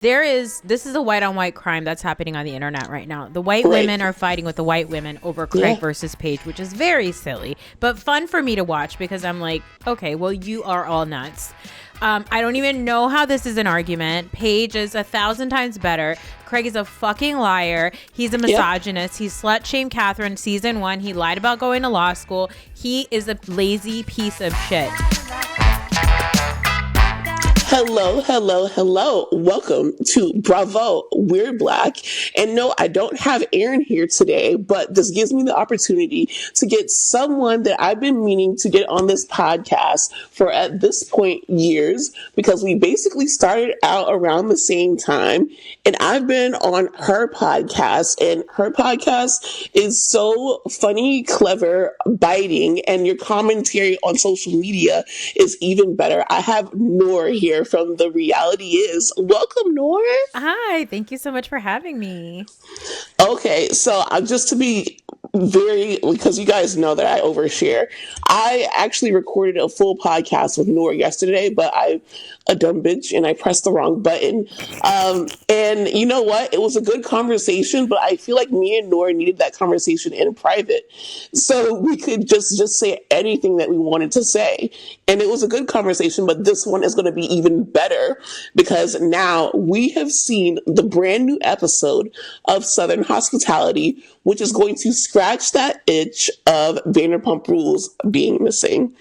This is a white on white crime that's happening on the internet right now. The white women are fighting with the white women over Craig versus Paige, which is very silly, but fun for me to watch because I'm like, okay, well, you are all nuts. I don't even know how this is an argument. Paige is 1,000 times better. Craig is a fucking liar. He's a misogynist. He slut shamed Catherine season 1. He lied about going to law school. He is a lazy piece of shit. Hello, hello, hello. Welcome to Bravo, We're Black. And no, I don't have Aaron here today, but this gives me the opportunity to get someone that I've been meaning to get on this podcast for, at this point, years, because we basically started out around the same time. And I've been on her podcast, and her podcast is so funny, clever, biting, and your commentary on social media is even better. I have Noor here from The Reality Is. Welcome, Noor. Hi, thank you so much for having me. Okay, so just to be because you guys know that I overshare, I actually recorded a full podcast with Noor yesterday, but I'm a dumb bitch and I pressed the wrong button. And you know what? It was a good conversation, but I feel like me and Noor needed that conversation in private, so we could just say anything that we wanted to say. And it was a good conversation, but this one is going to be even better because now we have seen the brand new episode of Southern Hospitality, which is going to scratch that itch of Vanderpump Rules being missing.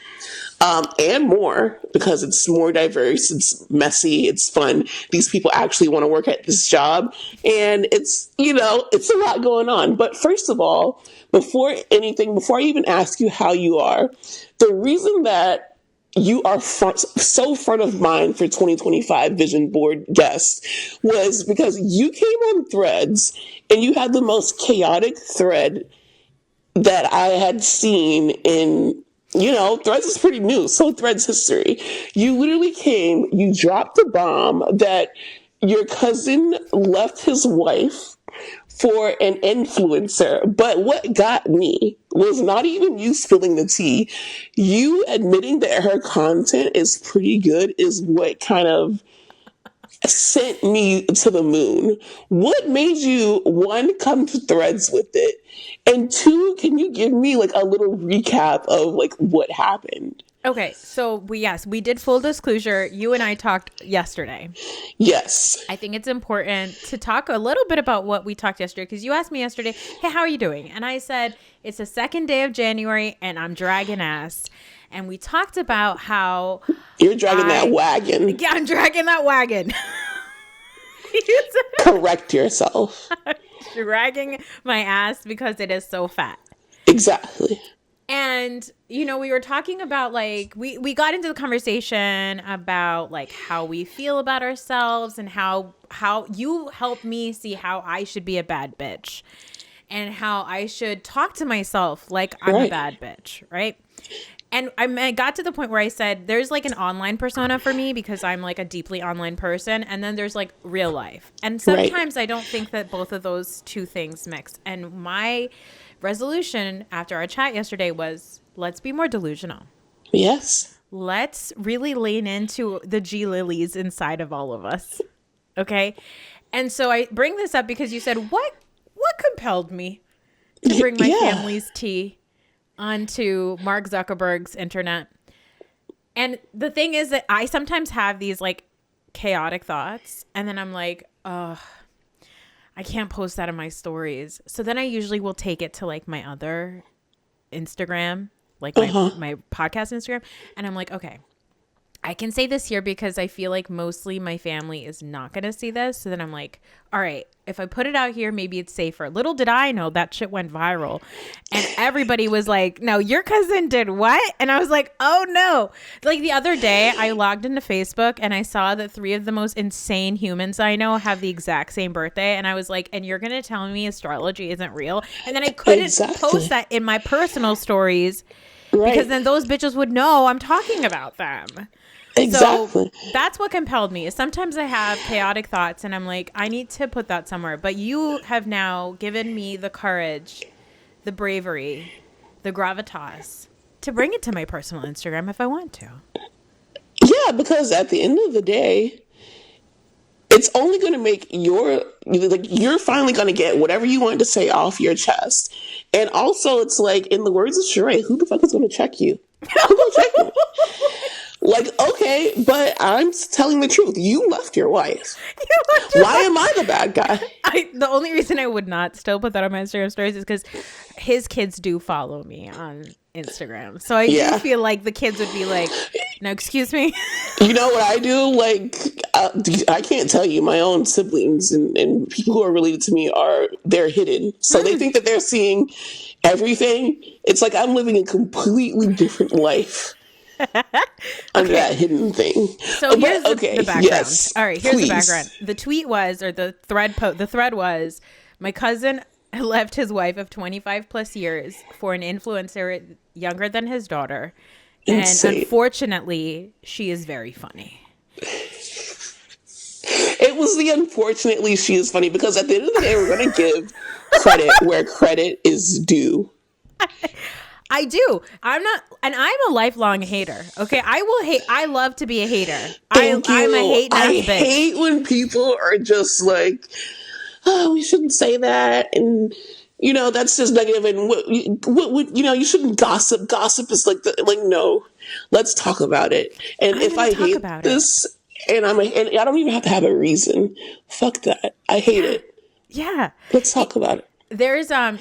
And more, because it's more diverse, it's messy, it's fun. These people actually want to work at this job, and it's a lot going on. But first of all, before I even ask you how you are, the reason that you are so front of mind for 2025 Vision Board guests was because you came on Threads and you had the most chaotic thread that I had seen in, Threads is pretty new, so Threads history. You literally you dropped the bomb that your cousin left his wife for an influencer. But what got me was not even you spilling the tea. You admitting that her content is pretty good is what kind of sent me to the moon. What made you, one, come to Threads with it? And two, can you give me a little recap of what happened? Okay, so we did full disclosure. You and I talked yesterday. Yes. I think it's important to talk a little bit about what we talked yesterday, because you asked me yesterday, hey, how are you doing? And I said, it's the second day of January and I'm dragging ass. And we talked about how you're dragging that wagon. Yeah, I'm dragging that wagon. Correct yourself. Dragging my ass because it is so fat. Exactly. And, we were talking about we got into the conversation about how we feel about ourselves and how you helped me see how I should be a bad bitch and how I should talk to myself like I'm a bad bitch. Right. And I got to the point where I said, there's an online persona for me because I'm a deeply online person. And then there's real life. And sometimes I don't think that both of those two things mix. And my resolution after our chat yesterday was, let's be more delusional. Yes. Let's really lean into the G lilies inside of all of us. Okay. And so I bring this up because you said, what compelled me to bring my family's tea onto Mark Zuckerberg's internet? And the thing is that I sometimes have these chaotic thoughts, and then I'm like, oh, I can't post that in my stories. So then I usually will take it to my other Instagram, my podcast Instagram, and I'm like, okay, I can say this here because I feel like mostly my family is not going to see this. So then I'm like, all right, if I put it out here, maybe it's safer. Little did I know that shit went viral. And everybody was like, no, your cousin did what? And I was like, oh no. The other day I logged into Facebook and I saw that 3 of the most insane humans I know have the exact same birthday. And I was like, and you're going to tell me astrology isn't real? And then I couldn't post that in my personal stories because then those bitches would know I'm talking about them. Exactly. So that's what compelled me. Is sometimes I have chaotic thoughts and I'm like, I need to put that somewhere. But you have now given me the courage, the bravery, the gravitas to bring it to my personal Instagram if I want to. Yeah, because at the end of the day, it's only going to make you're finally going to get whatever you want to say off your chest. And also, it's like, in the words of Sheree, who the fuck is going to check you? Who's going to check you? Like, okay, but I'm telling the truth. You left your wife. Why am I the bad guy? The only reason I would not still put that on my Instagram stories is because his kids do follow me on Instagram. So I do feel like the kids would be like, no, excuse me. You know what I do? Like, I can't tell you. My own siblings and people who are related to me they're hidden. So they think that they're seeing everything. It's like I'm living a completely different life. Under that hidden thing. So here's the background. Yes, all right, here's the background. The tweet was, or the thread was, my cousin left his wife of 25 plus years for an influencer younger than his daughter. Insane. And unfortunately, she is very funny. It was the unfortunately she is funny, because at the end of the day, we're going to give credit where credit is due. I do. I'm a lifelong hater. Okay, I will hate. I love to be a hater. I'm a hate. I hate when people are just like, "Oh, we shouldn't say that," and that's just negative. And what you shouldn't gossip. Gossip is like no, let's talk about it. And if I hate this, and I don't even have to have a reason. Fuck that. I hate it. Yeah. Let's talk about it. There's I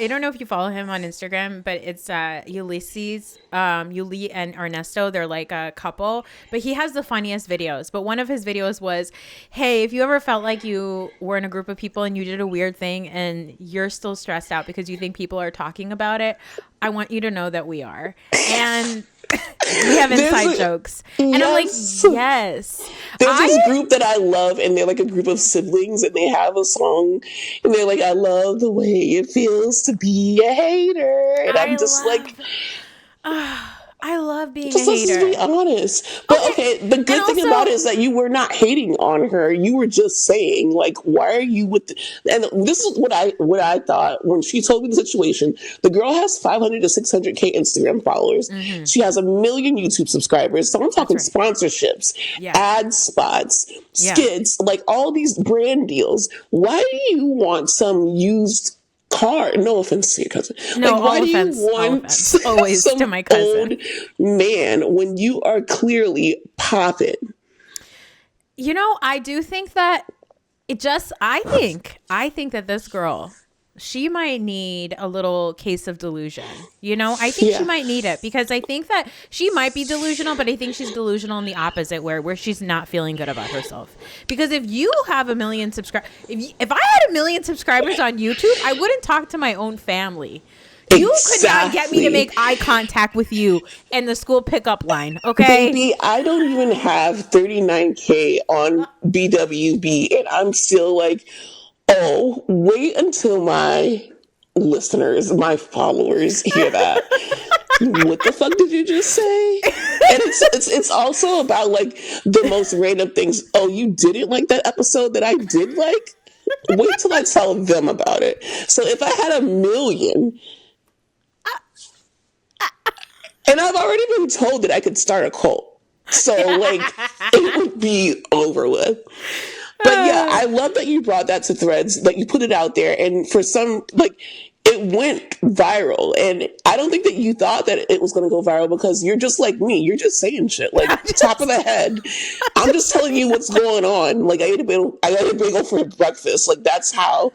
don't know if you follow him on Instagram, but it's Ulysses, Yuli and Ernesto. They're like a couple, but he has the funniest videos. But one of his videos was, hey, if you ever felt like you were in a group of people and you did a weird thing and you're still stressed out because you think people are talking about it, I want you to know that we are. And we have inside jokes. And I'm like, yes. There's this group that I love, and they're like a group of siblings, and they have a song, and they're like, I love the way it feels to be a hater. And I'm just like... I love being just a hater. Let's be honest. But okay, the good thing about it is that you were not hating on her. You were just saying, like, why are you with... And this is what I thought when she told me the situation. The girl has 500 to 600K Instagram followers. Mm-hmm. She has 1 million YouTube subscribers. So I'm talking sponsorships, ad spots, skits, like all these brand deals. Why do you want some used car? No offense to your cousin. No, why do offense, you want always to my cousin old man when you are clearly popping? I do think that I think that this girl, she might need a little case of delusion. I think she might need it, because I think that she might be delusional, but I think she's delusional in the opposite where she's not feeling good about herself. Because if you have 1 million subscribers, if I had 1 million subscribers on YouTube, I wouldn't talk to my own family. You could not get me to make eye contact with you in the school pickup line, okay? Baby, I don't even have 39K on BWB, and I'm still like, oh, wait until my listeners, my followers hear that. What the fuck did you just say? And it's also about like the most random things. Oh, you didn't like that episode that I did like? Wait till I tell them about it. So if I had 1 million, and I've already been told that I could start a cult, so like it would be over with. But yeah, I love that you brought that to Threads, that you put it out there, and for some, like, it went viral. And I don't think that you thought that it was going to go viral, because you're just like me. You're just saying shit, like, top of the head. I'm just telling you what's going on. Like, I ate a bagel for breakfast. Like, that's how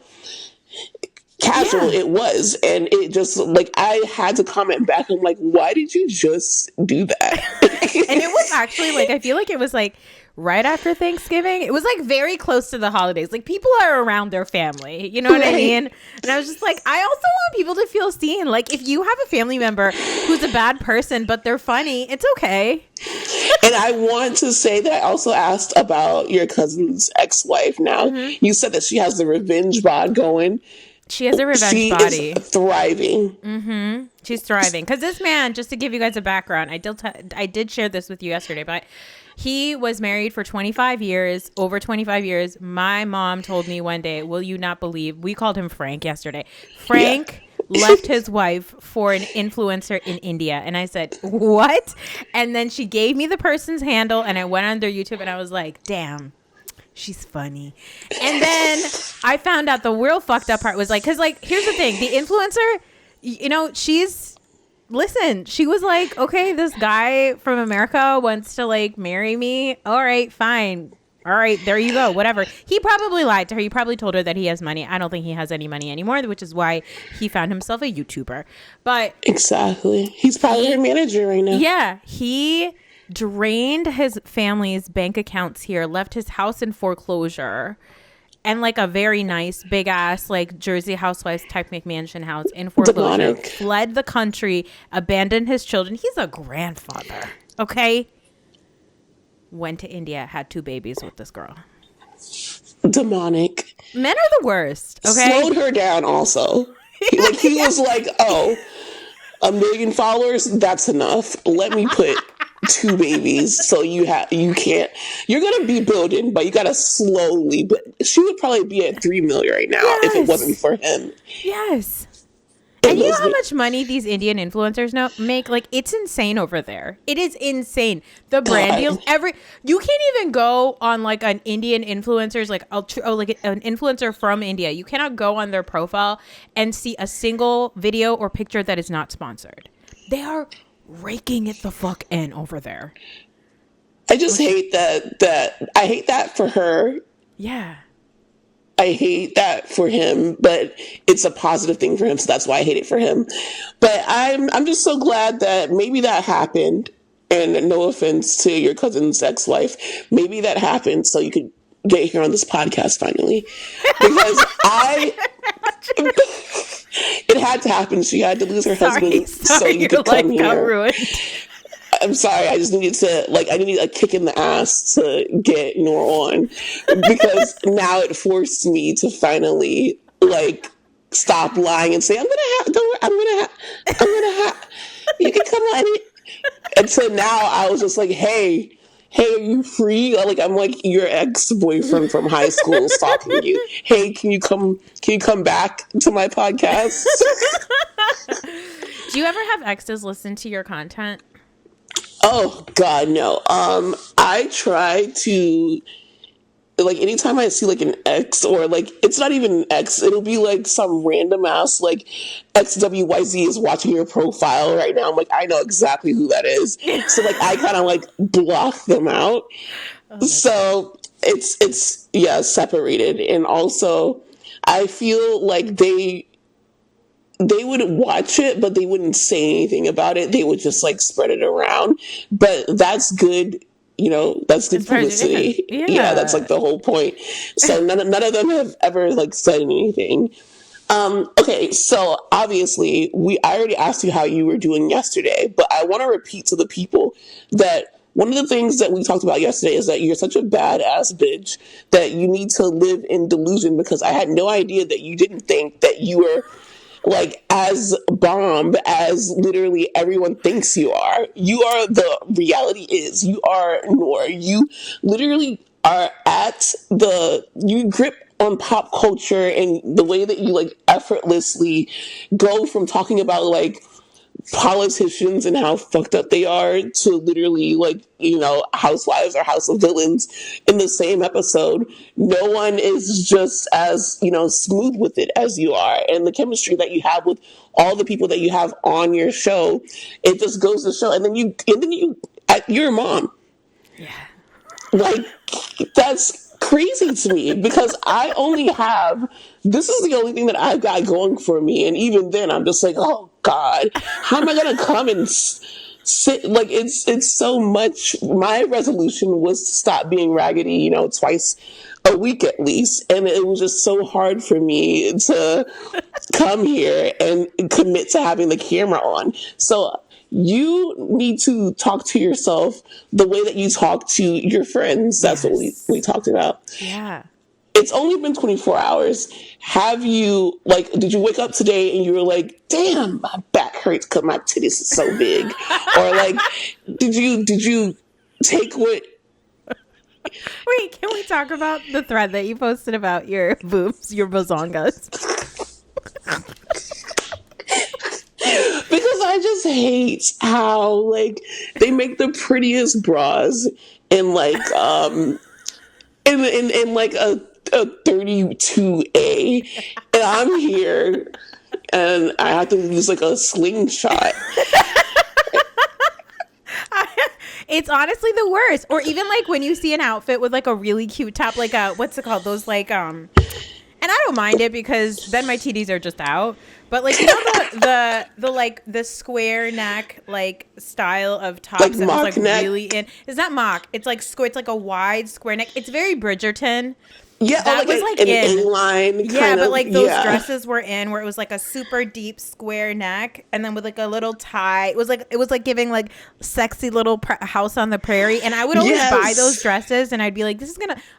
casual it was. And it just, like, I had to comment back. I'm like, why did you just do that? And it was actually, like, I feel like it was, like, right after Thanksgiving. It was like very close to the holidays. Like, people are around their family. You know what I mean? And I was just like, I also want people to feel seen. Like, if you have a family member who's a bad person, but they're funny, it's okay. And I want to say that I also asked about your cousin's ex-wife now. Mm-hmm. You said that she has the revenge bod going. She has a revenge body. Is thriving. Mm-hmm. She's thriving. Because this man, just to give you guys a background, I did share this with you yesterday, but he was married for 25 years, over 25 years. My mom told me one day, will you not believe, we called him Frank yesterday. Frank left his wife for an influencer in India. And I said, what? And then she gave me the person's handle, and I went on their YouTube, and I was like, damn, she's funny. And then I found out the real fucked up part was like, because like, here's the thing, the influencer, you know, she was like, okay, this guy from America wants to like marry me. All right, fine. All right, there you go. Whatever. He probably lied to her. He probably told her that he has money. I don't think he has any money anymore, which is why he found himself a YouTuber. But exactly, he's probably her manager right now. Yeah, he drained his family's bank accounts here, left his house in foreclosure, and like a very nice big ass like Jersey Housewives type McMansion house in foreclosure. Demonic. Fled the country, abandoned his children. He's a grandfather. Okay. Went to India, had 2 babies with this girl. Demonic. Men are the worst. Okay. Slowed her down also. He was like, oh, 1 million followers, that's enough. Let me put 2 babies so you're gonna be building, but you gotta slowly. But she would probably be at 3 million right now if it wasn't for him. Yes. And you know how much money these Indian influencers now make? Like, it's insane over there. It is insane. The brand deals, you can't even go on like an Indian influencer's like an influencer from India. You cannot go on their profile and see a single video or picture that is not sponsored. They are raking it the fuck in over there. I just hate that. I hate that for her. Yeah. I hate that for him, but it's a positive thing for him, so that's why I hate it for him. But I'm just so glad that maybe that happened, and no offense to your cousin's ex-wife, maybe that happened so you could get here on this podcast finally, because it had to happen. She had to lose her husband so you could come here. Ruined. I'm sorry. I just needed I needed a kick in the ass to get Noor on, because now it forced me to finally stop lying and say, I'm gonna have, you can come on it. And so now I was just like, hey, are you free? I'm like your ex-boyfriend from high school stalking you. Hey, can you come back to my podcast? Do you ever have exes listen to your content? Oh God, no. I try to, anytime I see an ex, or it's not even an ex, it'll be some random ass XWYZ is watching your profile right now. I'm like, I know exactly who that is. So I kind of block them out. Oh, so it's separated. And also I feel like they would watch it, but they wouldn't say anything about it. They would just spread it around. But that's good. That's good publicity. Yeah, that's the whole point. So none of them have ever said anything. Okay, so obviously I already asked you how you were doing yesterday, but I want to repeat to the people that one of the things that we talked about yesterday is that you're such a badass bitch that you need to live in delusion, because I had no idea that you didn't think that you were as bomb as literally everyone thinks you are. You are the reality is. You are Noor. You literally are you grip on pop culture and the way that you effortlessly go from talking about politicians and how fucked up they are to literally housewives or house of villains in the same episode. No one is just as smooth with it as you are, and the chemistry that you have with all the people that you have on your show, it just goes to show. And then you're a mom. Yeah, that's crazy to me, because I only have, this is the only thing that I've got going for me, and even then I'm just oh God, how am I gonna come and sit? It's so much. My resolution was to stop being raggedy, twice a week at least, and it was just so hard for me to come here and commit to having the camera on. So you need to talk to yourself the way that you talk to your friends. That's what we talked about. Yeah. It's only been 24 hours. Have you, did you wake up today and you were like, damn, my back hurts because my titties are so big? Or did you take what? Wait, can we talk about the thread that you posted about your boobs, your bozongas? Because I just hate how they make the prettiest bras in in like a 32A, and I'm here, and I have to use like a slingshot. It's honestly the worst. Or even like when you see an outfit with like a really cute top, like what's it called? Those like and I don't mind it because then my TDs are just out. But like, you know, the like the square neck like style of tops like that was like neck. really in. It's not mock. It's like square. It's like a wide square neck. It's very Bridgerton. Yeah, that was like an A-line. Yeah, but like those yeah. dresses were in where it was like a super deep square neck and then with like a little tie. It was like giving like sexy little house on the prairie. And I would always buy those dresses and I'd be like,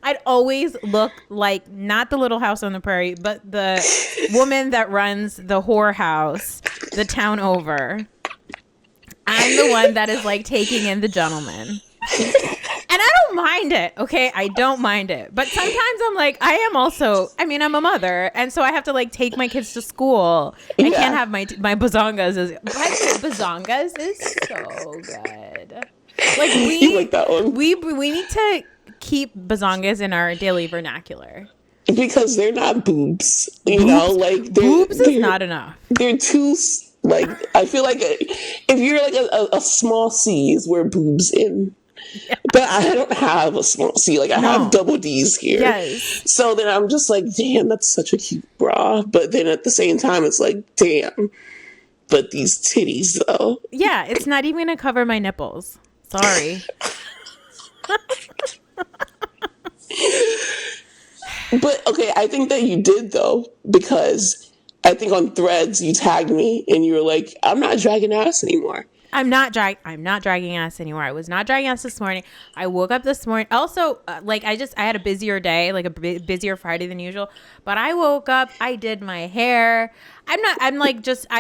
I'd always look like not the Little House on the Prairie, but the woman that runs the whorehouse, the town over. I'm the one that is like taking in the gentleman. And I don't mind it, okay? I don't mind it. But sometimes I'm like, I'm a mother. And so I have to like take my kids to school. I can't have my bazongas. Bazongas is so good. Like you like that one? We need to keep bazongas in our daily vernacular. Because they're not boobs. You know, like boobs is not enough. They're too, like, I feel like if you're like a small C is where boobs in. Yeah. But I don't have a small C. Like, I have double D's here. Yes. So then I'm just like, damn, that's such a cute bra. But then at the same time, it's like, damn. But these titties, though. Yeah, it's not even going to cover my nipples. Sorry. But, okay, I think that you did, though. Because I think on Threads, you tagged me. And you were like, I'm not dragging ass anymore. I'm not dragging ass anymore. I was not dragging ass this morning. I woke up this morning. Also, like I had a busier day, like a busier Friday than usual. But I woke up. I did my hair. I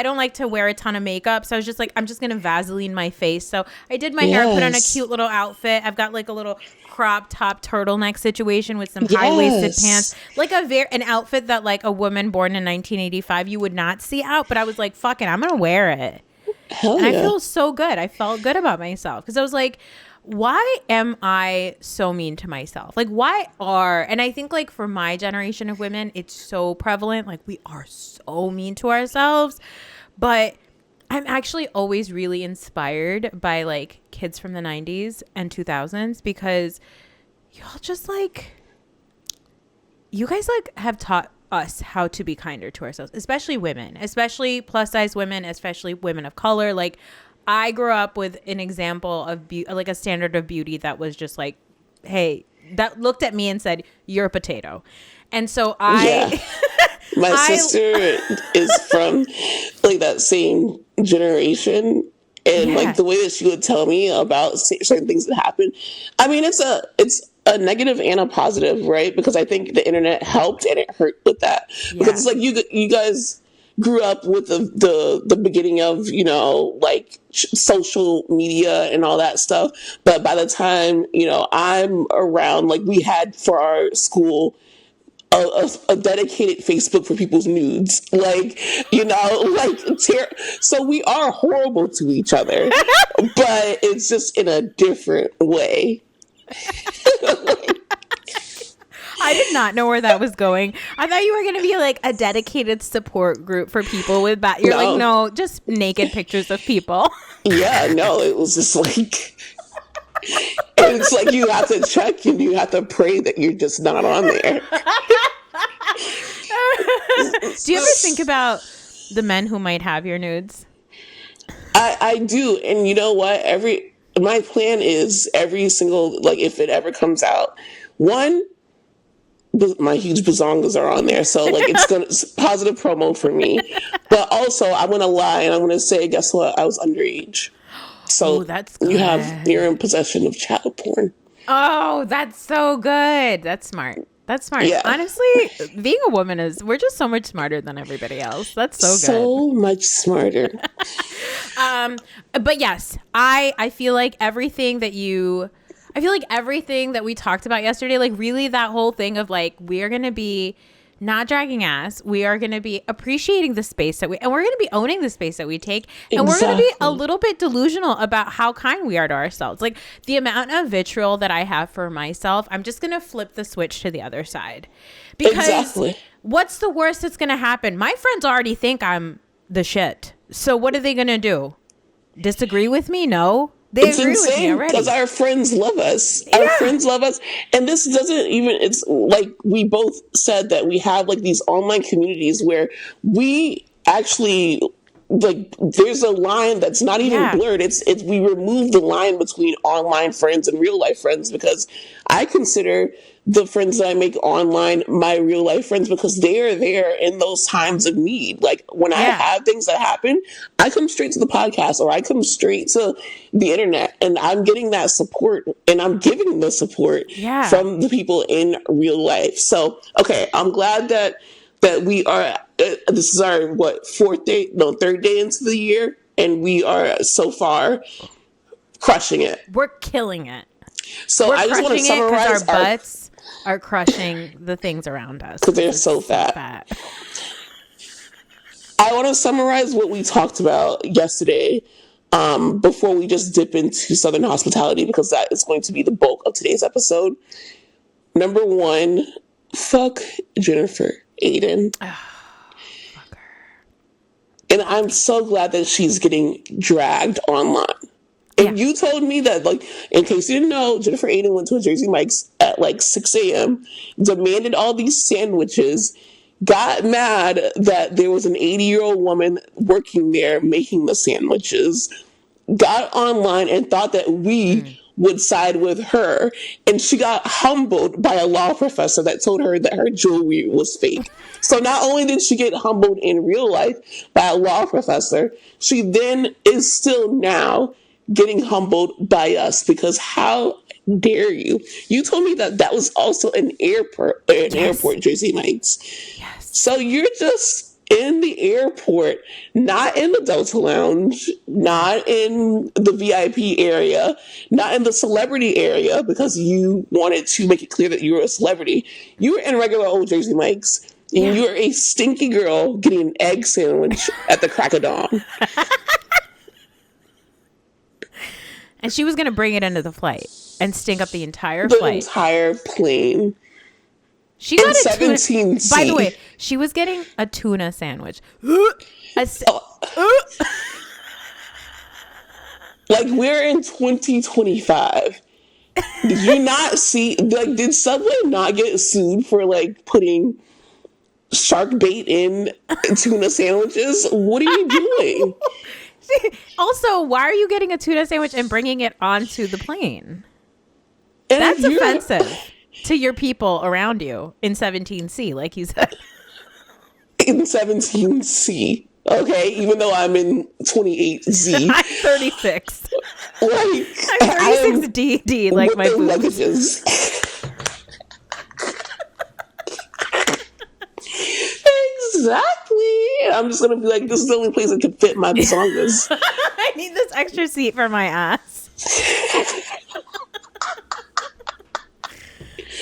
don't like to wear a ton of makeup. So I was just like, I'm just going to Vaseline my face. So I did my hair, put on a cute little outfit. I've got like a little crop top turtleneck situation with some high-waisted pants. Like an outfit that like a woman born in 1985, you would not see out. But I was like, fuck it, I'm going to wear it. Hell and yeah. I feel so good. I felt good about myself because I was like, why am I so mean to myself? Like, and I think like for my generation of women, it's so prevalent. Like we are so mean to ourselves, but I'm actually always really inspired by like kids from the 90s and 2000s because y'all just like, you guys like have taught us how to be kinder to ourselves, especially women, especially plus size women, especially women of color. Like I grew up with an example of like a standard of beauty that was just like, hey, that looked at me and said, you're a potato. And so my sister is from like that same generation. And like the way that she would tell me about certain things that happen, I mean, it's a negative and a positive, right? Because I think the internet helped and it hurt with that. Because it's like you guys grew up with the beginning of, you know, like social media and all that stuff. But by the time, you know, I'm around, like we had for our school a dedicated Facebook for people's nudes, like, you know, like so we are horrible to each other, but it's just in a different way. I did not know where that was going. I thought you were going to be like a dedicated support group for people with that. You're like, no, just naked pictures of people. Yeah, no, it was just like, and it's like you have to check and you have to pray that you're just not on there. Do you ever think about the men who might have your nudes? I do. And you know what? My plan is every single, like if it ever comes out, one, my huge bazongas are on there. So like it's positive promo for me. But also I'm going to lie and I'm going to say, guess what? I was underage. So that's good. You're in possession of child porn. Oh, that's so good. That's smart. That's smart. Yeah. Honestly, being a woman we're just so much smarter than everybody else. That's so good. So much smarter. But yes, I feel like everything that we talked about yesterday, like really that whole thing of like, we're going to be not dragging ass. We are going to be appreciating the space and we're going to be owning the space that we take. And we're going to be a little bit delusional about how kind we are to ourselves. Like the amount of vitriol that I have for myself, I'm just going to flip the switch to the other side. Because what's the worst that's going to happen? My friends already think I'm the shit. So what are they going to do? Disagree with me? No. It's insane because our friends love us. Our friends love us. And this doesn't even, it's like we both said that we have like these online communities where we actually, like, there's a line that's not even blurred. It's we remove the line between online friends and real life friends, because I consider the friends that I make online my real life friends, because they are there in those times of need. Like when I have things that happen, I come straight to the podcast or I come straight to the internet, and I'm getting that support and I'm giving the support from the people in real life. So, okay, I'm glad that we are, this is our, third day into the year, and we are so far crushing it. We're killing it. So I just want to summarize our butts are crushing the things around us. Because they're so fat. I want to summarize what we talked about yesterday before we just dip into Southern hospitality, because that is going to be the bulk of today's episode. Number one, fuck Jennifer Aydin. Fuck her. And I'm so glad that she's getting dragged online. And you told me that, like, in case you didn't know, Jennifer Aydin went to a Jersey Mike's at like 6 a.m., demanded all these sandwiches, got mad that there was an 80-year-old woman working there making the sandwiches, got online and thought that we would side with her. And she got humbled by a law professor that told her that her jewelry was fake. So not only did she get humbled in real life by a law professor, she then is still now getting humbled by us, because how dare you? You told me that that was also an airport, Jersey Mike's. Yes. So you're just in the airport, not in the Delta Lounge, not in the VIP area, not in the celebrity area, because you wanted to make it clear that you were a celebrity. You were in regular old Jersey Mike's, and you're a stinky girl getting an egg sandwich at the crack of dawn. And she was going to bring it into the flight and stink up the entire flight. The entire plane. She got a 17C. By the way, she was getting a tuna sandwich. Like, we're in 2025. Did you not see, like, did Subway not get sued for, like, putting shark bait in tuna sandwiches? What are you doing? Also, why are you getting a tuna sandwich and bringing it onto the plane? And that's offensive to your people around you in 17C, like you said. In 17C, okay? Even though I'm in 28Z. I'm 36. Like, I'm 36DD, like my boobs. Exactly. I'm just gonna be like, this is the only place that can fit my songas. I need this extra seat for my ass.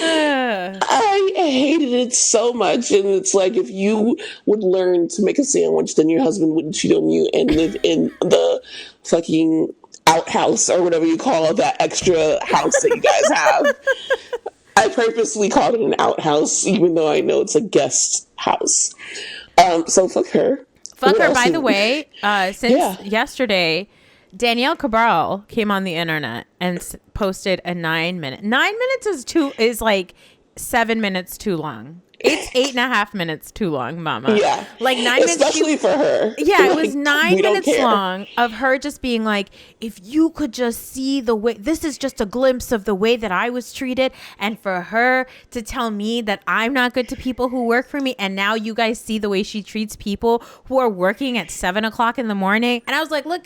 I hated it so much, and it's like, if you would learn to make a sandwich, then your husband wouldn't cheat on you and live in the fucking outhouse or whatever you call that extra house that you guys have. I purposely called it an outhouse, even though I know it's a guest house. So fuck her. Fuck her. By the way, since yesterday, Danielle Cabral came on the internet and posted a 9 minute. 9 minutes is like 7 minutes too long. It's 8.5 minutes too long, mama. Yeah. Like 9 minutes. Especially for her. Yeah, like, it was 9 minutes long of her just being like, if you could just see the way, this is just a glimpse of the way that I was treated. And for her to tell me that I'm not good to people who work for me. And now you guys see the way she treats people who are working at 7 o'clock in the morning. And I was like, look,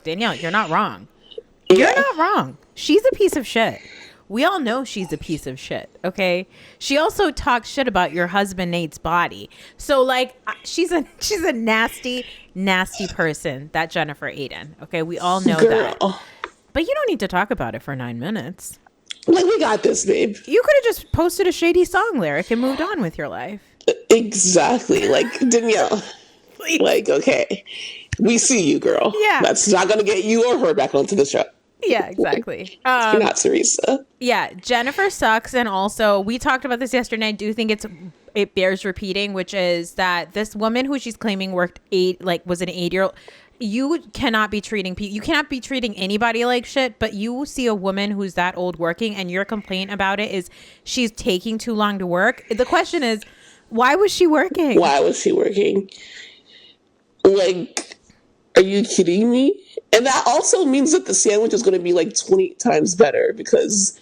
Danielle, you're not wrong. You're not wrong. She's a piece of shit. We all know she's a piece of shit, okay? She also talks shit about your husband Nate's body. So, like, she's a nasty, nasty person, that Jennifer Aydin, okay? We all know that. But you don't need to talk about it for 9 minutes. Like, we got this, babe. You could have just posted a shady song lyric and moved on with your life. Exactly. Like, Danielle. Please. Like, okay, we see you, girl. Yeah. That's not going to get you or her back onto the show. Yeah, exactly. You're not Teresa. Yeah, Jennifer sucks. And also, we talked about this yesterday. I do think it bears repeating, which is that this woman who she's claiming was an 8-year-old. You cannot be treating people. You cannot be treating anybody like shit. But you see a woman who's that old working, and your complaint about it is she's taking too long to work. The question is, why was she working? Why was she working? Like, are you kidding me? And that also means that the sandwich is going to be like 20 times better because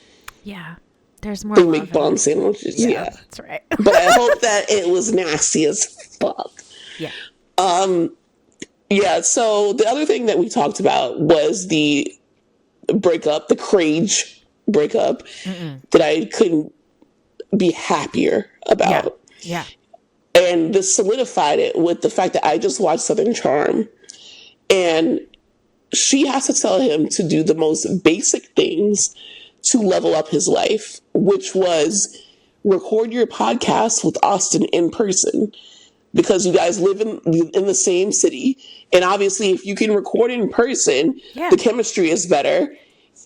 there's more. They make bomb sandwiches. Yeah, that's right. But I hope that it was nasty as fuck. Yeah. Yeah. So the other thing that we talked about was the breakup, the Crage breakup, that I couldn't be happier about. Yeah. And this solidified it with the fact that I just watched Southern Charm, and she has to tell him to do the most basic things to level up his life, which was record your podcast with Austin in person, because you guys live in the same city. And obviously, if you can record in person, the chemistry is better,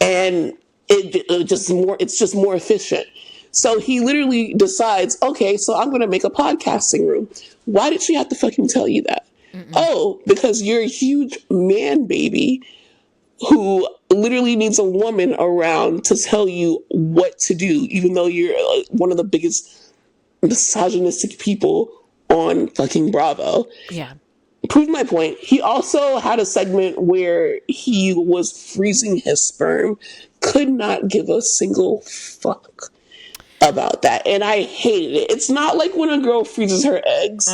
and it's just more efficient. So he literally decides, okay, so I'm going to make a podcasting room. Why did she have to fucking tell you that? Oh, because you're a huge man baby who literally needs a woman around to tell you what to do, even though you're one of the biggest misogynistic people on fucking Bravo. Yeah. Proved my point. He also had a segment where he was freezing his sperm. Could not give a single fuck about that, and I hated it. It's not like when a girl freezes her eggs.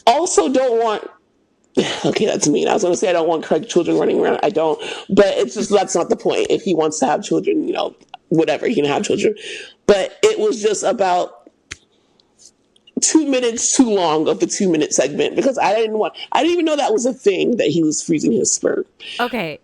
Also, don't want. Okay, that's mean. I was going to say I don't want Craig children running around. I don't, but it's just that's not the point. If he wants to have children, whatever, he can have children. But it was just about 2 minutes too long of the 2-minute segment because I didn't even know that was a thing that he was freezing his sperm. Okay.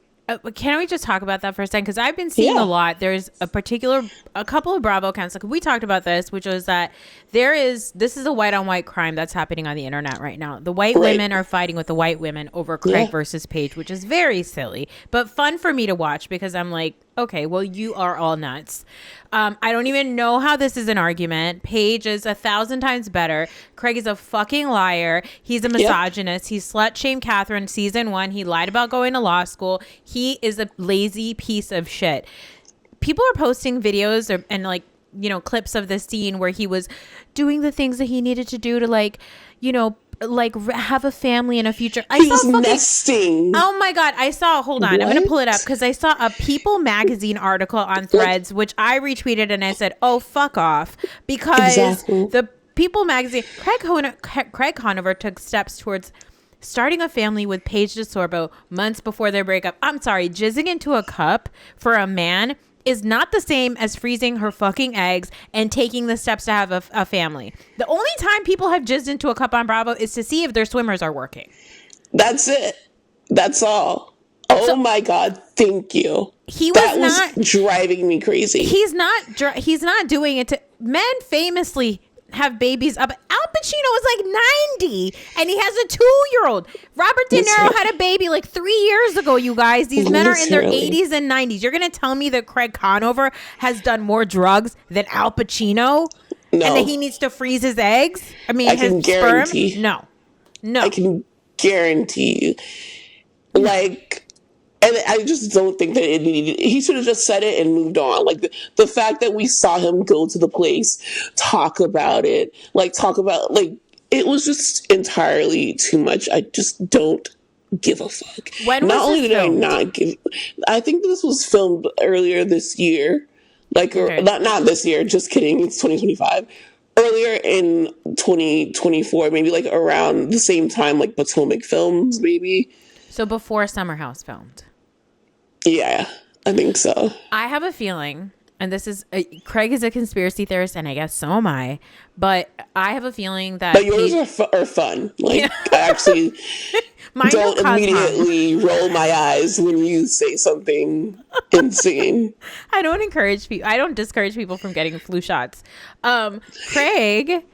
Can we just talk about that for a second? Because I've been seeing a lot. There's a couple of Bravo accounts. Like we talked about this, which was that this is a white on white crime that's happening on the internet right now. The white women are fighting with the white women over Craig versus Paige, which is very silly, but fun for me to watch because I'm like, okay, well, you are all nuts. I don't even know how this is an argument. Paige is 1,000 times better. Craig is a fucking liar. He's a misogynist. He slut shamed Catherine season 1. He lied about going to law school. He is a lazy piece of shit. People are posting videos and clips of the scene where he was doing the things that he needed to do to have a family in a future. He's nesting. Oh my God. Hold on. What? I'm going to pull it up because I saw a People magazine article on Threads, which I retweeted and I said, oh, fuck off. Because the People magazine, Craig Conover took steps towards starting a family with Paige Desorbo months before their breakup. I'm sorry. Jizzing into a cup for a man is not the same as freezing her fucking eggs and taking the steps to have a family. The only time people have jizzed into a cup on Bravo is to see if their swimmers are working. That's it. That's all. Oh my God. Thank you. That was driving me crazy. He's not doing it to men famously have babies up. Al Pacino is like 90 and he has a 2-year-old. Robert De Niro had a baby like 3 years ago, you guys. These men are in their 80s and 90s. You're going to tell me that Craig Conover has done more drugs than Al Pacino? No. And that he needs to freeze his eggs? I mean, his sperm? Guarantee. No. I can guarantee you. And I just don't think that he should have just said it and moved on. Like the fact that we saw him go to the place, talk about it, it was just entirely too much. I just don't give a fuck. When was this filmed? I think this was filmed earlier this year. Not this year, just kidding. It's 2025. Earlier in 2024, maybe like around the same time, like Potomac Films, maybe. So before Summer House filmed. Yeah, I think so. I have a feeling and this is Craig is a conspiracy theorist, and I guess so am I. But I have a feeling that But yours are fun. Like, I actually don't immediately roll my eyes when you say something insane. I don't discourage people from getting flu shots. Craig,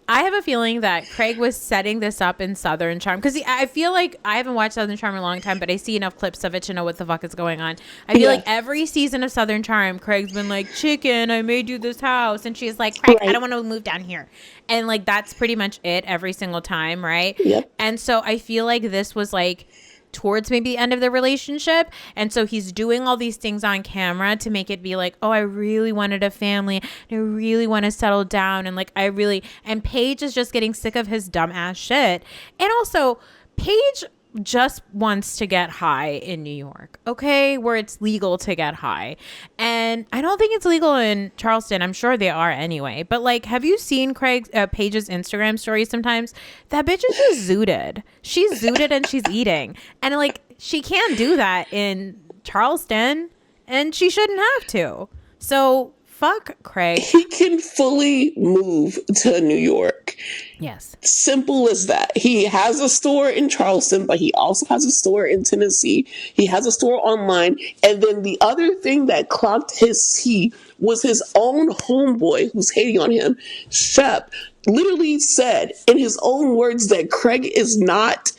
I have a feeling that Craig was setting this up in Southern Charm, because I feel like I haven't watched Southern Charm in a long time, but I see enough clips of it to know what the fuck is going on. I feel like every season of Southern Charm, Craig's been like, chicken, I made you this house. And she's like, Craig, I don't want to move down here. And like, that's pretty much it every single time, right? Yep. And so I feel like this was like towards maybe the end of the relationship, and so he's doing all these things on camera to make it be like, oh, I really wanted a family, and I really want to settle down, and like and Paige is just getting sick of his dumb ass shit. And also Paige just wants to get high in New York, okay, where it's legal to get high. And I don't think it's legal in Charleston. I'm sure they are anyway. But like, have you seen Paige's Instagram stories sometimes? That bitch is just zooted. She's zooted and she's eating. And like, she can't do that in Charleston, and she shouldn't have to. So fuck Craig. He can fully move to New York. Yes. Simple as that. He has a store in Charleston, but he also has a store in Tennessee. He has a store online. And then the other thing that clocked his tea was his own homeboy who's hating on him, Shep, literally said in his own words that Craig is not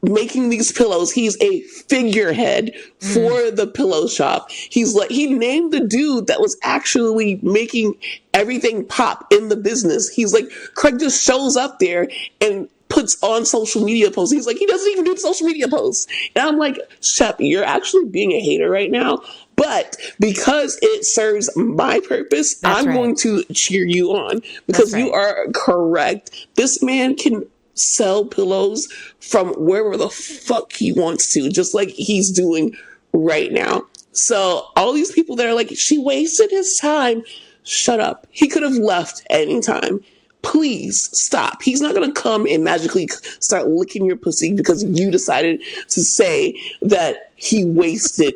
making these pillows. He's a figurehead for the pillow shop. He's like, he named the dude that was actually making everything pop in the business. He's like, Craig just shows up there and puts on social media posts. He's like, he doesn't even do the social media posts. And I'm like, Shep, you're actually being a hater right now. But because it serves my purpose, I'm going to cheer you on, because you are correct. This man can sell pillows from wherever the fuck he wants to, just like he's doing right now. So all these people that are like, she wasted his time, shut up. He could have left anytime. Please stop. He's not going to come and magically start licking your pussy because you decided to say that she wasted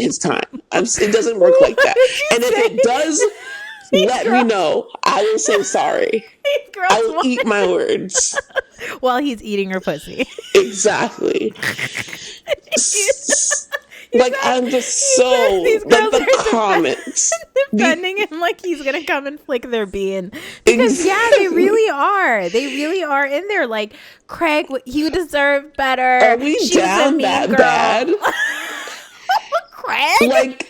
his time. It doesn't work like that. And if it does, let me know. I will say sorry. I will eat my words. While he's eating her pussy. Exactly. Like, I'm just so, like, the comments. Defending him like he's going to come and flick their bean. Because, yeah, they really are. They really are in there. Like, Craig, you deserve better. Are we down that bad? Craig? Like,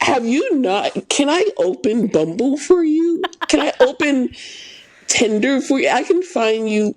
have you not? Can I open Bumble for you? Can I open Tinder for you? I can find you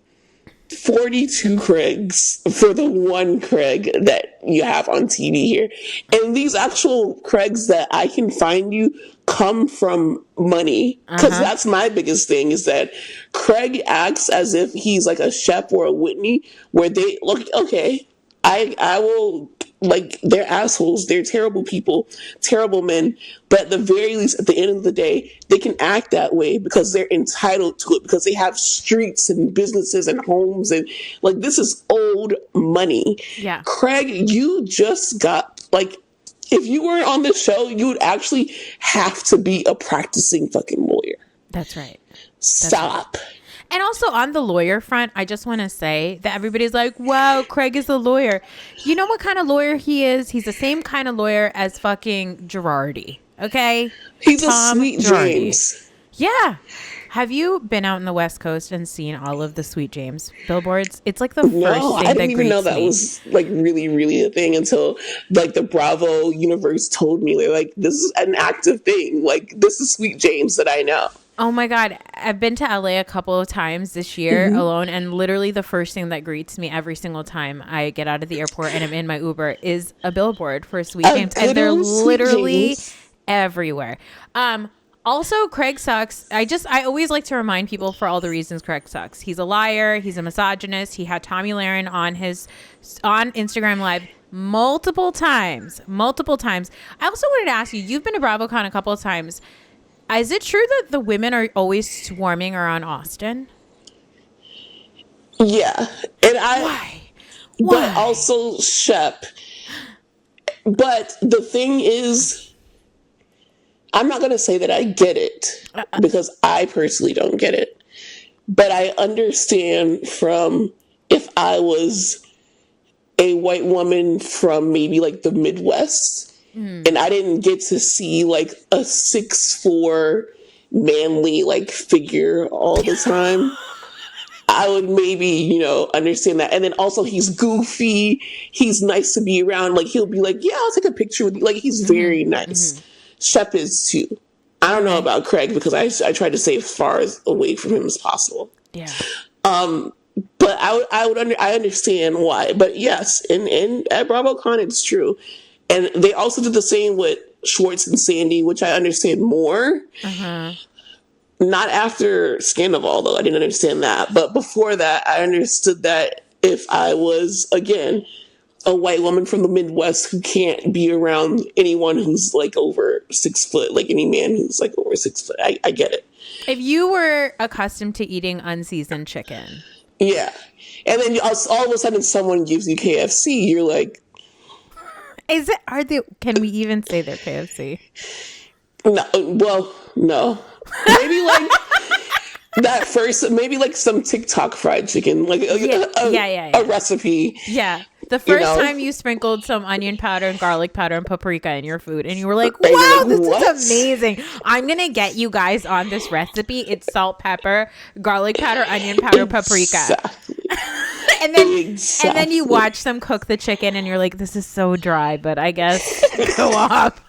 42 Craigs for the one Craig that you have on TV here. And these actual Craigs that I can find you come from money. Because that's my biggest thing, is that Craig acts as if he's like a Shep or a Whitney, where they look, okay, I will, like, they're assholes, they're terrible people, terrible men, but at the very least, at the end of the day, they can act that way because they're entitled to it, because they have streets and businesses and homes, and like, this is old money. Yeah. Craig, you just got, like, if you weren't on the show, you would actually have to be a practicing fucking lawyer. That's right. Stop. Right. And also on the lawyer front, I just want to say that everybody's like, wow, Craig is a lawyer. You know what kind of lawyer he is? He's the same kind of lawyer as fucking Girardi. Okay? He's a Sweet Girardi. James. Yeah. Have you been out in the West Coast and seen all of the Sweet James billboards? It's like the first thing that greets me. I didn't even know that was like really, really a thing until like the Bravo universe told me, like, this is an active thing. Like, this is Sweet James that I know. Oh my God. I've been to LA a couple of times this year alone, and literally the first thing that greets me every single time I get out of the airport and I'm in my Uber is a billboard for Sweet James. And they're literally everywhere. Also, Craig sucks. I always like to remind people for all the reasons Craig sucks. He's a liar. He's a misogynist. He had Tommy Lahren on Instagram Live multiple times. I also wanted to ask you, you've been to BravoCon a couple of times. Is it true that the women are always swarming around Austin? Yeah. And Why? But also Shep. But the thing is, I'm not going to say that I get it because I personally don't get it. But I understand from if I was a white woman from maybe like the Midwest and I didn't get to see like a 6'4" manly like figure all the time. I would maybe, you know, understand that. And then also he's goofy. He's nice to be around. Like he'll be like, yeah, I'll take a picture with you. Like he's very nice. Shep is too. I don't know about Craig because I tried to stay as far as away from him as possible. Yeah. But I understand why. But yes, and at BravoCon it's true. And they also did the same with Schwartz and Sandy, which I understand more. Not after Scandalous, though. I didn't understand that. But before that, I understood that if I was, again, a white woman from the Midwest who can't be around anyone who's like over 6 foot, like any man who's like over 6 foot, I get it. If you were accustomed to eating unseasoned chicken. Yeah. And then all of a sudden someone gives you KFC, you're like... Can we even say they're KFC? No, well, no. Maybe like that first, maybe like some TikTok fried chicken, like a recipe. Yeah. The first time you sprinkled some onion powder and garlic powder and paprika in your food and you were like, wow, this is amazing. I'm going to get you guys on this recipe. It's salt, pepper, garlic powder, onion powder, paprika. And then you watch them cook the chicken and you're like, this is so dry, but I guess go off.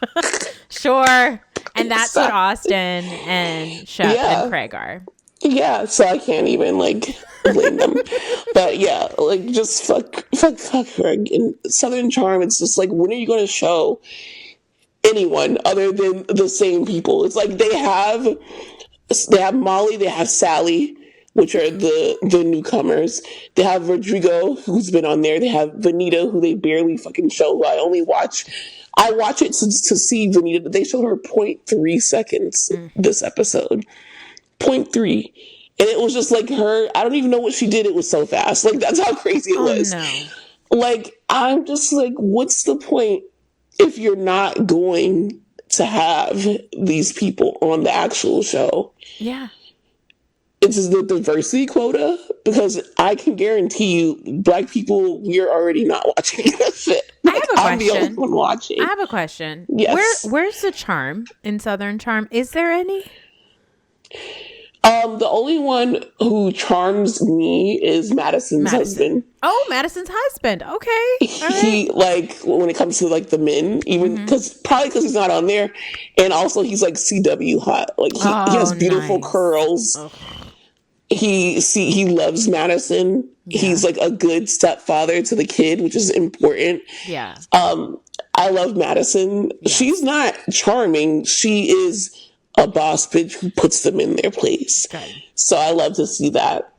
Sure. And that's what Austin and Shep and Craig are. Yeah, so I can't even like blame them. But yeah, like just fuck Craig. And Southern Charm, it's just like, when are you going to show anyone other than the same people? It's like they have Molly, they have Sally, which are the newcomers. They have Rodrigo, who's been on there. They have Vanita, who they barely fucking show. Who I watch it to see Vanita, but they showed her 0.3 seconds this episode. 0.3. And it was just like her, I don't even know what she did. It was so fast. Like, that's how crazy it was. No. Like, I'm just like, what's the point if you're not going to have these people on the actual show? Yeah. It's the diversity quota, because I can guarantee you, Black people, we're already not watching that shit. Like, I have a question. I'm the only one watching. I have a question. Yes. Where's the charm in Southern Charm? Is there any? The only one who charms me is Madison's husband. Oh, Madison's husband. Okay. He, like, when it comes to, like, the men, even, probably because he's not on there, and also he's, like, CW hot. Like, he has beautiful curls. Oh. He loves Madison. Yeah. He's, like, a good stepfather to the kid, which is important. Yeah. I love Madison. Yeah. She's not charming. She is a boss bitch who puts them in their place. Okay. So I love to see that.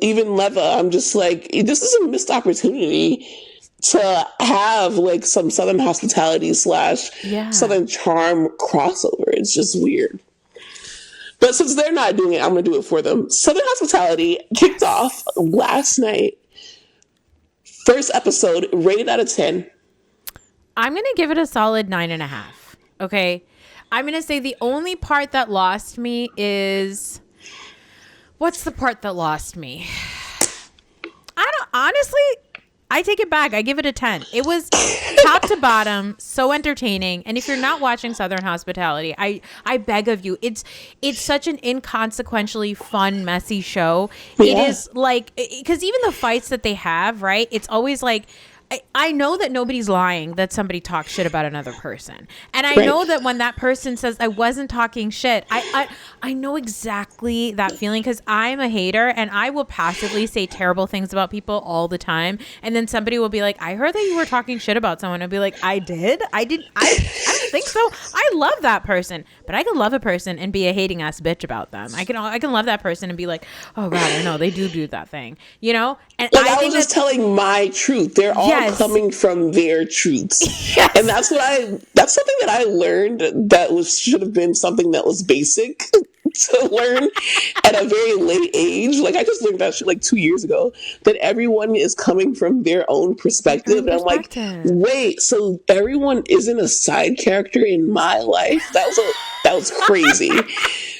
Even Leva, I'm just like, this is a missed opportunity to have like some Southern hospitality / Southern Charm crossover. It's just weird. But since they're not doing it, I'm going to do it for them. Southern Hospitality kicked off last night. First episode, rated out of 10. I'm going to give it a solid 9.5. Okay. I'm going to say the only part that lost me is... What's the part that lost me? Honestly, I take it back. I give it a 10. It was top to bottom, so entertaining. And if you're not watching Southern Hospitality, I beg of you, it's such an inconsequentially fun, messy show. Yeah. It is like, because even the fights that they have, right? It's always like, I know that nobody's lying that somebody talks shit about another person. And I know that when that person says, I wasn't talking shit, I know exactly that feeling, because I'm a hater and I will passively say terrible things about people all the time. And then somebody will be like, I heard that you were talking shit about someone. I'll be like, I did? I don't think so. I love that person. But I can love a person and be a hating ass bitch about them. I can love that person and be like, oh God, I know they do that thing, you know? And like, I was just telling my truth. They're all coming from their truths. Yes. And that's something that I learned that should have been something that was basic to learn at a very late age. Like, I just learned that shit like 2 years ago, that everyone is coming from their own perspective. And I'm like, wait, so everyone isn't a side character in my life? That was crazy.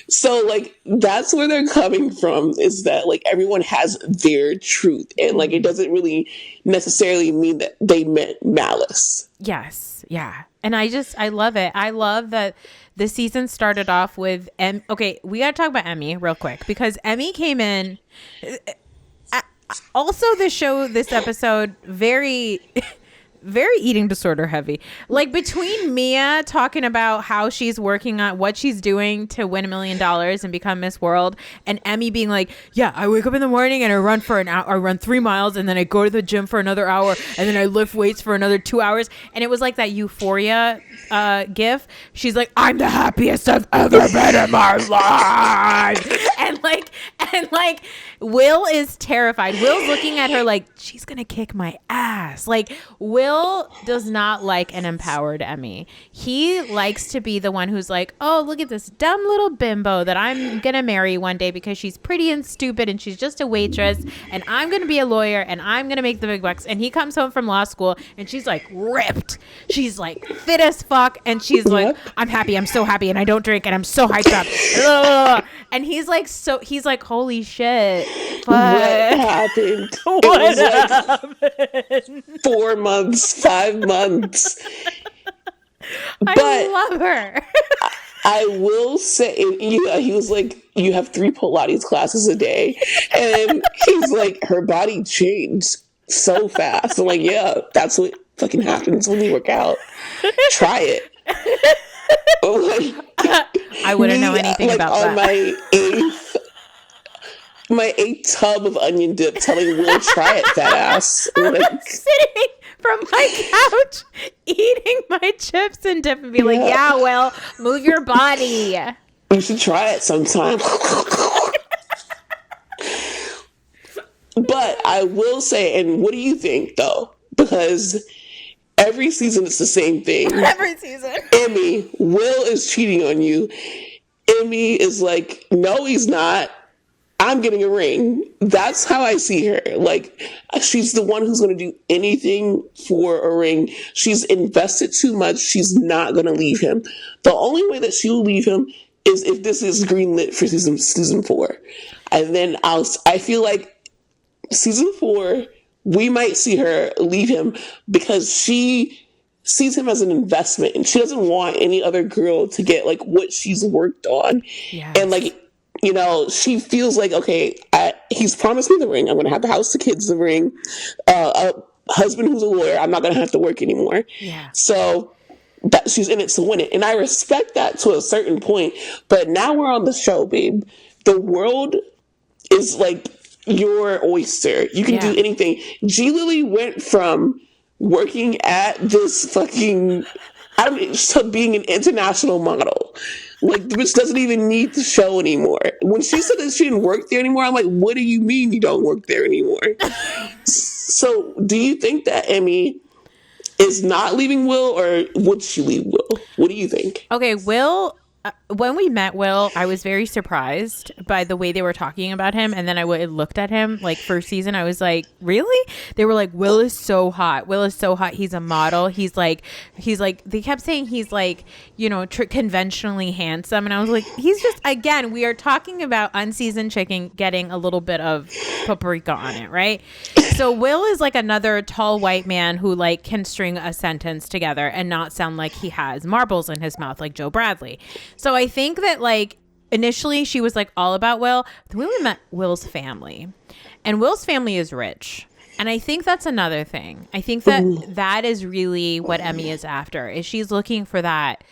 So, like, that's where they're coming from, is that, like, everyone has their truth. And, like, it doesn't really necessarily mean that they meant malice. Yes. Yeah. And I love it. I love that the season started off with, okay, we got to talk about Emmy real quick, because Emmy came in. Also, this episode, very... very eating disorder heavy. Like, between Mia talking about how she's working on what she's doing to win $1 million and become Miss World, and Emmy being like, yeah, I wake up in the morning and I run for an hour, I run 3 miles, and then I go to the gym for another hour, and then I lift weights for another 2 hours. And it was like that Euphoria gif. She's like, I'm the happiest I've ever been in my life. And like Will is terrified. Will's looking at her like, she's gonna kick my ass. Like, Will does not like an empowered Emmy. He likes to be the one who's like, oh, look at this dumb little bimbo that I'm gonna marry one day because she's pretty and stupid and she's just a waitress, and I'm gonna be a lawyer and I'm gonna make the big bucks. And he comes home from law school and she's like ripped. She's like fit as fuck, and she's like, I'm happy, I'm so happy, and I don't drink, and I'm so hyped up. Ugh. And he's like, holy shit. But what happened? What happened? 4 months, 5 months. I love her. I will say, he was like, you have 3 Pilates classes a day. And he's like, her body changed so fast. I'm like, yeah, that's what fucking happens when you work out. Try it. I wouldn't know anything about that. My 8th tub of onion dip, telling Will, try it, fat ass. Like, sitting from my couch eating my chips and dip and be like, yeah, well, move your body. You should try it sometime. But I will say, and what do you think, though? Because every season it's the same thing. Every season. Emmy, Will is cheating on you. Emmy is like, no, he's not. I'm getting a ring. That's how I see her. Like, she's the one who's going to do anything for a ring. She's invested too much. She's not going to leave him. The only way that she will leave him is if this is greenlit for season 4. And then I feel like season 4, we might see her leave him because she sees him as an investment and she doesn't want any other girl to get like what she's worked on. Yes. And like, you know, she feels like, okay, he's promised me the ring. I'm going to have the house, the kids, the ring, a husband who's a lawyer. I'm not going to have to work anymore. Yeah. So that she's in it to win it. And I respect that to a certain point. But now we're on the show, babe. The world is like your oyster. You can do anything. G. Lily went from working at this fucking, to being an international model. Like, which doesn't even need the show anymore. When she said that she didn't work there anymore, I'm like, what do you mean you don't work there anymore? So do you think that Emmy is not leaving Will, or would she leave Will? What do you think? Okay, Will, when we met Will, I was very surprised by the way they were talking about him. And then I looked at him, like, first season, I was like, really? They were like, Will is so hot. Will is so hot. He's a model. He's like, they kept saying he's like, you know, conventionally handsome. And I was like, he's just, again, we are talking about unseasoned chicken getting a little bit of paprika on it, right? So Will is like another tall white man who like can string a sentence together and not sound like he has marbles in his mouth like Joe Bradley. So I think that like initially she was like all about Will. Then we met Will's family, and Will's family is rich. And I think that's another thing. I think that that is really what Emmy is after, is she's looking for that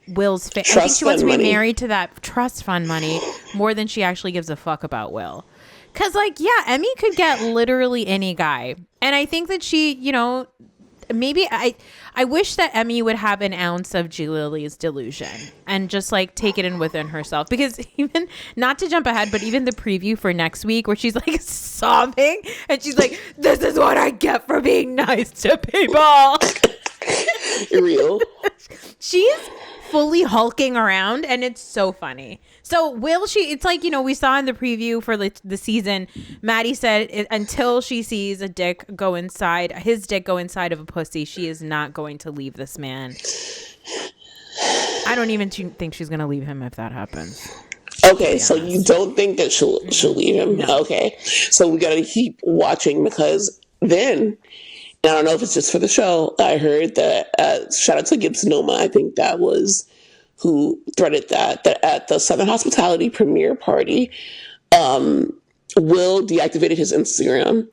Will's I think she wants to be married to that trust fund money more than she actually gives a fuck about Will. Because, like, yeah, Emmy could get literally any guy. And I think that she, you know, maybe I wish that Emmy would have an ounce of G. Lily's delusion and just, like, take it in within herself. Because even, not to jump ahead, but even the preview for next week where she's, like, sobbing and she's like, this is what I get for being nice to people. Real. She's fully hulking around, and it's so funny. So will she, it's like, we saw in the preview for the season, Maddie said until she sees his dick go inside of a pussy, she is not going to leave this man. I don't even think she's going to leave him if that happens. Okay, so you don't think that she'll leave him? No. Okay, so we got to keep watching, because then, and I don't know if it's just for the show, I heard that, shout out to Gibsonoma, I think that was who threaded that at the Southern Hospitality premiere party, Will deactivated his Instagram.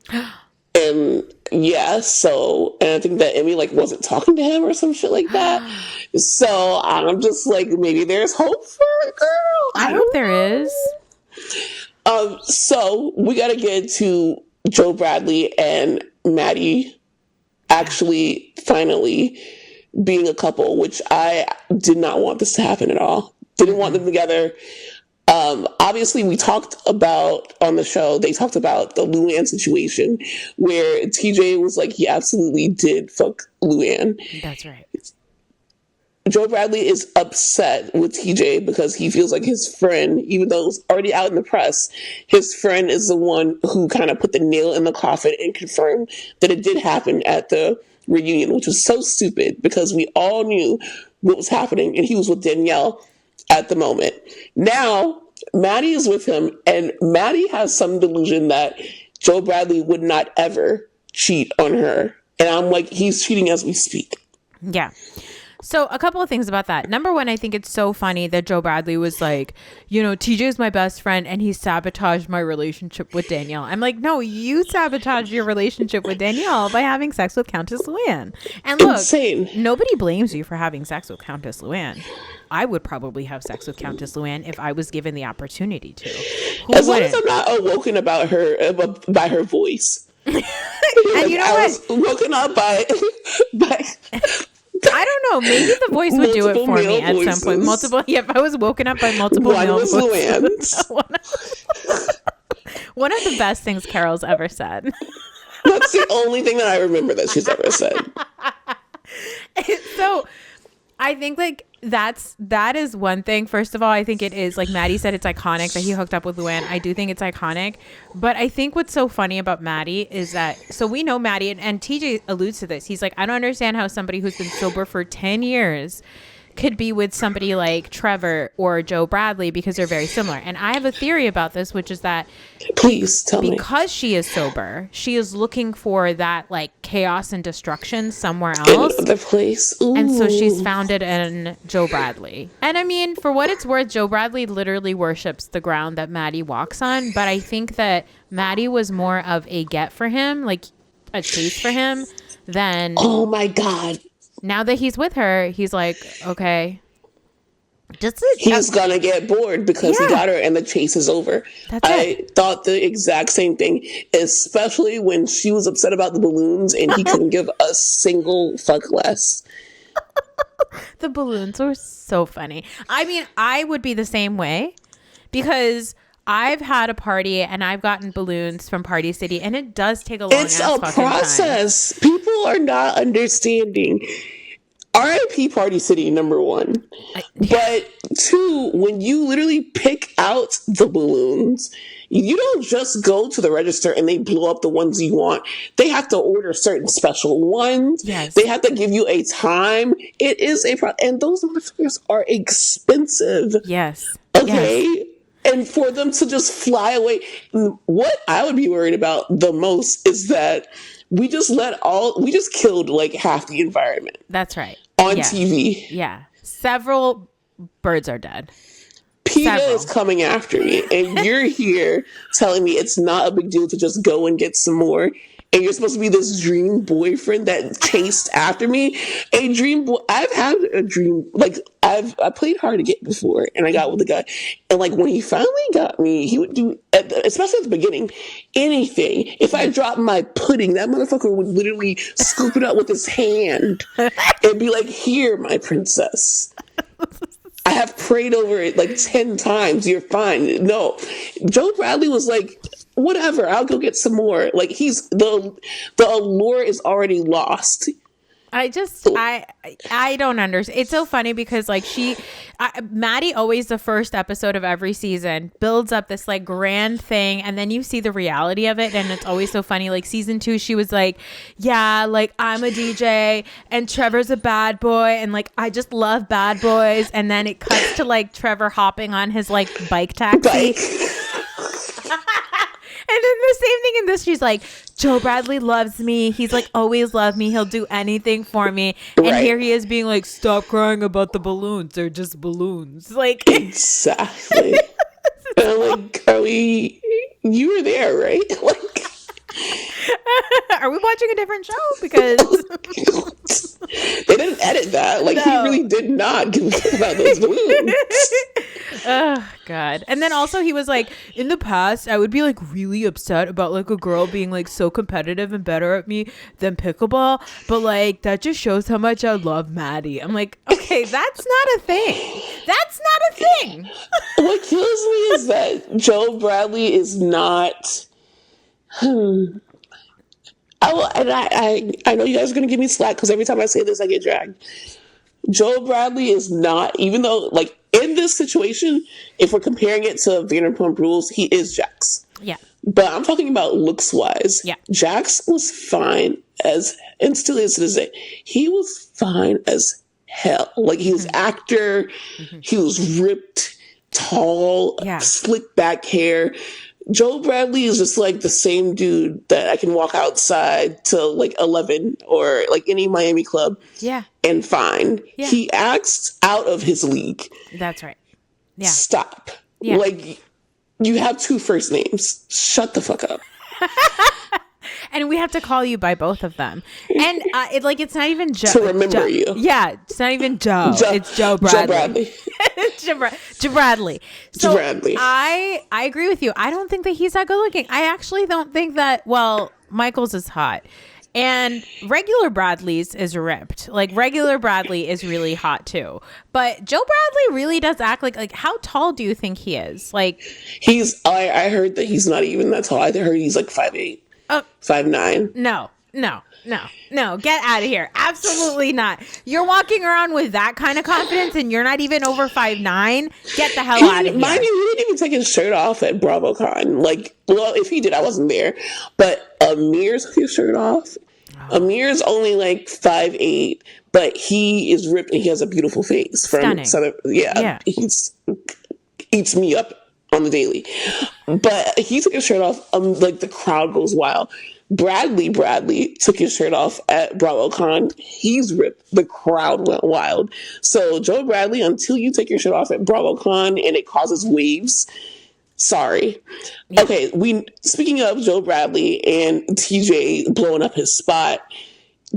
And and I think that Emmy wasn't talking to him or some shit like that. So I'm just like, maybe there's hope for a girl. I hope there is. So we got to get to Joe Bradley and Maddie actually finally being a couple, which I did not want this to happen at all. Didn't want them together. Obviously, we talked about on the show, they talked about the Luann situation where TJ was like, he absolutely did fuck Luann. That's right. Joe Bradley is upset with TJ because he feels like his friend, even though it was already out in the press, his friend is the one who kind of put the nail in the coffin and confirmed that it did happen at the reunion, which was so stupid because we all knew what was happening and he was with Danielle at the moment. Now, Maddie is with him, and Maddie has some delusion that Joe Bradley would not ever cheat on her. And I'm like, he's cheating as we speak. Yeah. So a couple of things about that. Number one, I think it's so funny that Joe Bradley was like, TJ is my best friend and he sabotaged my relationship with Danielle. I'm like, no, you sabotaged your relationship with Danielle by having sex with Countess Luann. And look, insane. Nobody blames you for having sex with Countess Luann. I would probably have sex with Countess Luann if I was given the opportunity to. As long as I'm not awoken by her voice. And I was woken up by I don't know. Maybe the voice would do it for me at some point. Multiple. If I was woken up by multiple male voices. One of the best things Carol's ever said. That's the only thing that I remember that she's ever said. So I think that is one thing. First of all, I think it is, like Maddie said, it's iconic that he hooked up with Luann. I do think it's iconic. But I think what's so funny about Maddie is that, so we know Maddie, and TJ alludes to this. He's like, I don't understand how somebody who's been sober for 10 years could be with somebody like Trevor or Joe Bradley because they're very similar. And I have a theory about this, which is that please tell me, because she is sober, she is looking for that like chaos and destruction somewhere else. In the place. Ooh. And so she's found it in Joe Bradley. And I mean, for what it's worth, Joe Bradley literally worships the ground that Maddie walks on. But I think that Maddie was more of a get for him, like a chase for him, than... Oh my God. Now that he's with her, he's like, okay. He's gonna get bored because he got her and the chase is over. I thought the exact same thing, especially when she was upset about the balloons and he couldn't give a single fuck less. The balloons were so funny. I mean, I would be the same way because I've had a party and I've gotten balloons from Party City, and it does take a long It's a process. Time. People are not understanding. RIP Party City, number one. But two, when you literally pick out the balloons, you don't just go to the register and they blow up the ones you want. They have to order certain special ones. Yes. They have to give you a time. It is and those motherfuckers are expensive. Yes. Okay. Yes. And for them to just fly away, what I would be worried about the most is that we just killed like half the environment. That's right. On TV. Yeah. Several birds are dead. PETA is coming after me, and you're here telling me it's not a big deal to just go and get some more. And you're supposed to be this dream boyfriend that chased after me. A dream boy. I've had a dream. Like I played hard to get before, and I got with a guy. And like when he finally got me, he would do, especially at the beginning, anything. If I dropped my pudding, that motherfucker would literally scoop it up with his hand and be like, "Here, my princess. I have prayed over it like 10 times. You're fine." No, Joe Bradley was like, whatever, I'll go get some more. Like the allure is already lost. I don't understand. It's so funny because like Maddie always the first episode of every season builds up this like grand thing, and then you see the reality of it, and it's always so funny. Like season 2, she was like, yeah, like I'm a DJ and Trevor's a bad boy, and like I just love bad boys, and then it cuts to like Trevor hopping on his like bike taxi. And then the same thing in this, she's like, Joe Bradley loves me. He's like always loved me. He'll do anything for me. And here he is being like, stop crying about the balloons. They're just balloons. Like exactly. And I'm like, you were there, right? Like, are we watching a different show? Because they didn't edit that. Like, he really did not give a fuck about those balloons. Oh God. And then also he was like, in the past I would be like really upset about like a girl being like so competitive and better at me than pickleball, but like that just shows how much I love Maddie. I'm like, okay, that's not a thing. That's not a thing. What kills me is that Joe Bradley is not I know you guys are going to give me slack because every time I say this, I get dragged. Joe Bradley is not, even though, like, in this situation, if we're comparing it to Vanderpump Rules, he is Jax. Yeah. But I'm talking about looks-wise. Yeah. Jax was fine as, and still is to this day, he was fine as hell. Like, he was actor, he was ripped, tall, slick back hair. Joe Bradley is just like the same dude that I can walk outside to like 11 or like any Miami club and find. Yeah. He acts out of his league. That's right. Yeah. Stop. Yeah. Like, you have 2 first names. Shut the fuck up. And we have to call you by both of them. And it's not even Joe. To remember you. Yeah. It's not even Joe. It's Joe Bradley. Joe Bradley. So Bradley. I agree with you. I don't think that he's that good looking. I actually don't think that, well, Michael's is hot. And regular Bradley's is ripped. Like regular Bradley is really hot too. But Joe Bradley really does act like how tall do you think he is? Like I heard that he's not even that tall. I heard he's like 5'8". 5'9". No. Get out of here. Absolutely not. You're walking around with that kind of confidence and you're not even over 5'9". Get the hell out of here. Mind you, he didn't even take his shirt off at BravoCon. Like, well, if he did, I wasn't there. But Amir took his shirt off. Amir's only like 5'8", but he is ripped and he has a beautiful face. Stunning. He eats me up on the daily. But he took his shirt off. Like, the crowd goes wild. Bradley took his shirt off at BravoCon. He's ripped. The crowd went wild. So Joe Bradley, until you take your shirt off at BravoCon and it causes waves, sorry. Yeah. Okay, speaking of Joe Bradley and TJ blowing up his spot,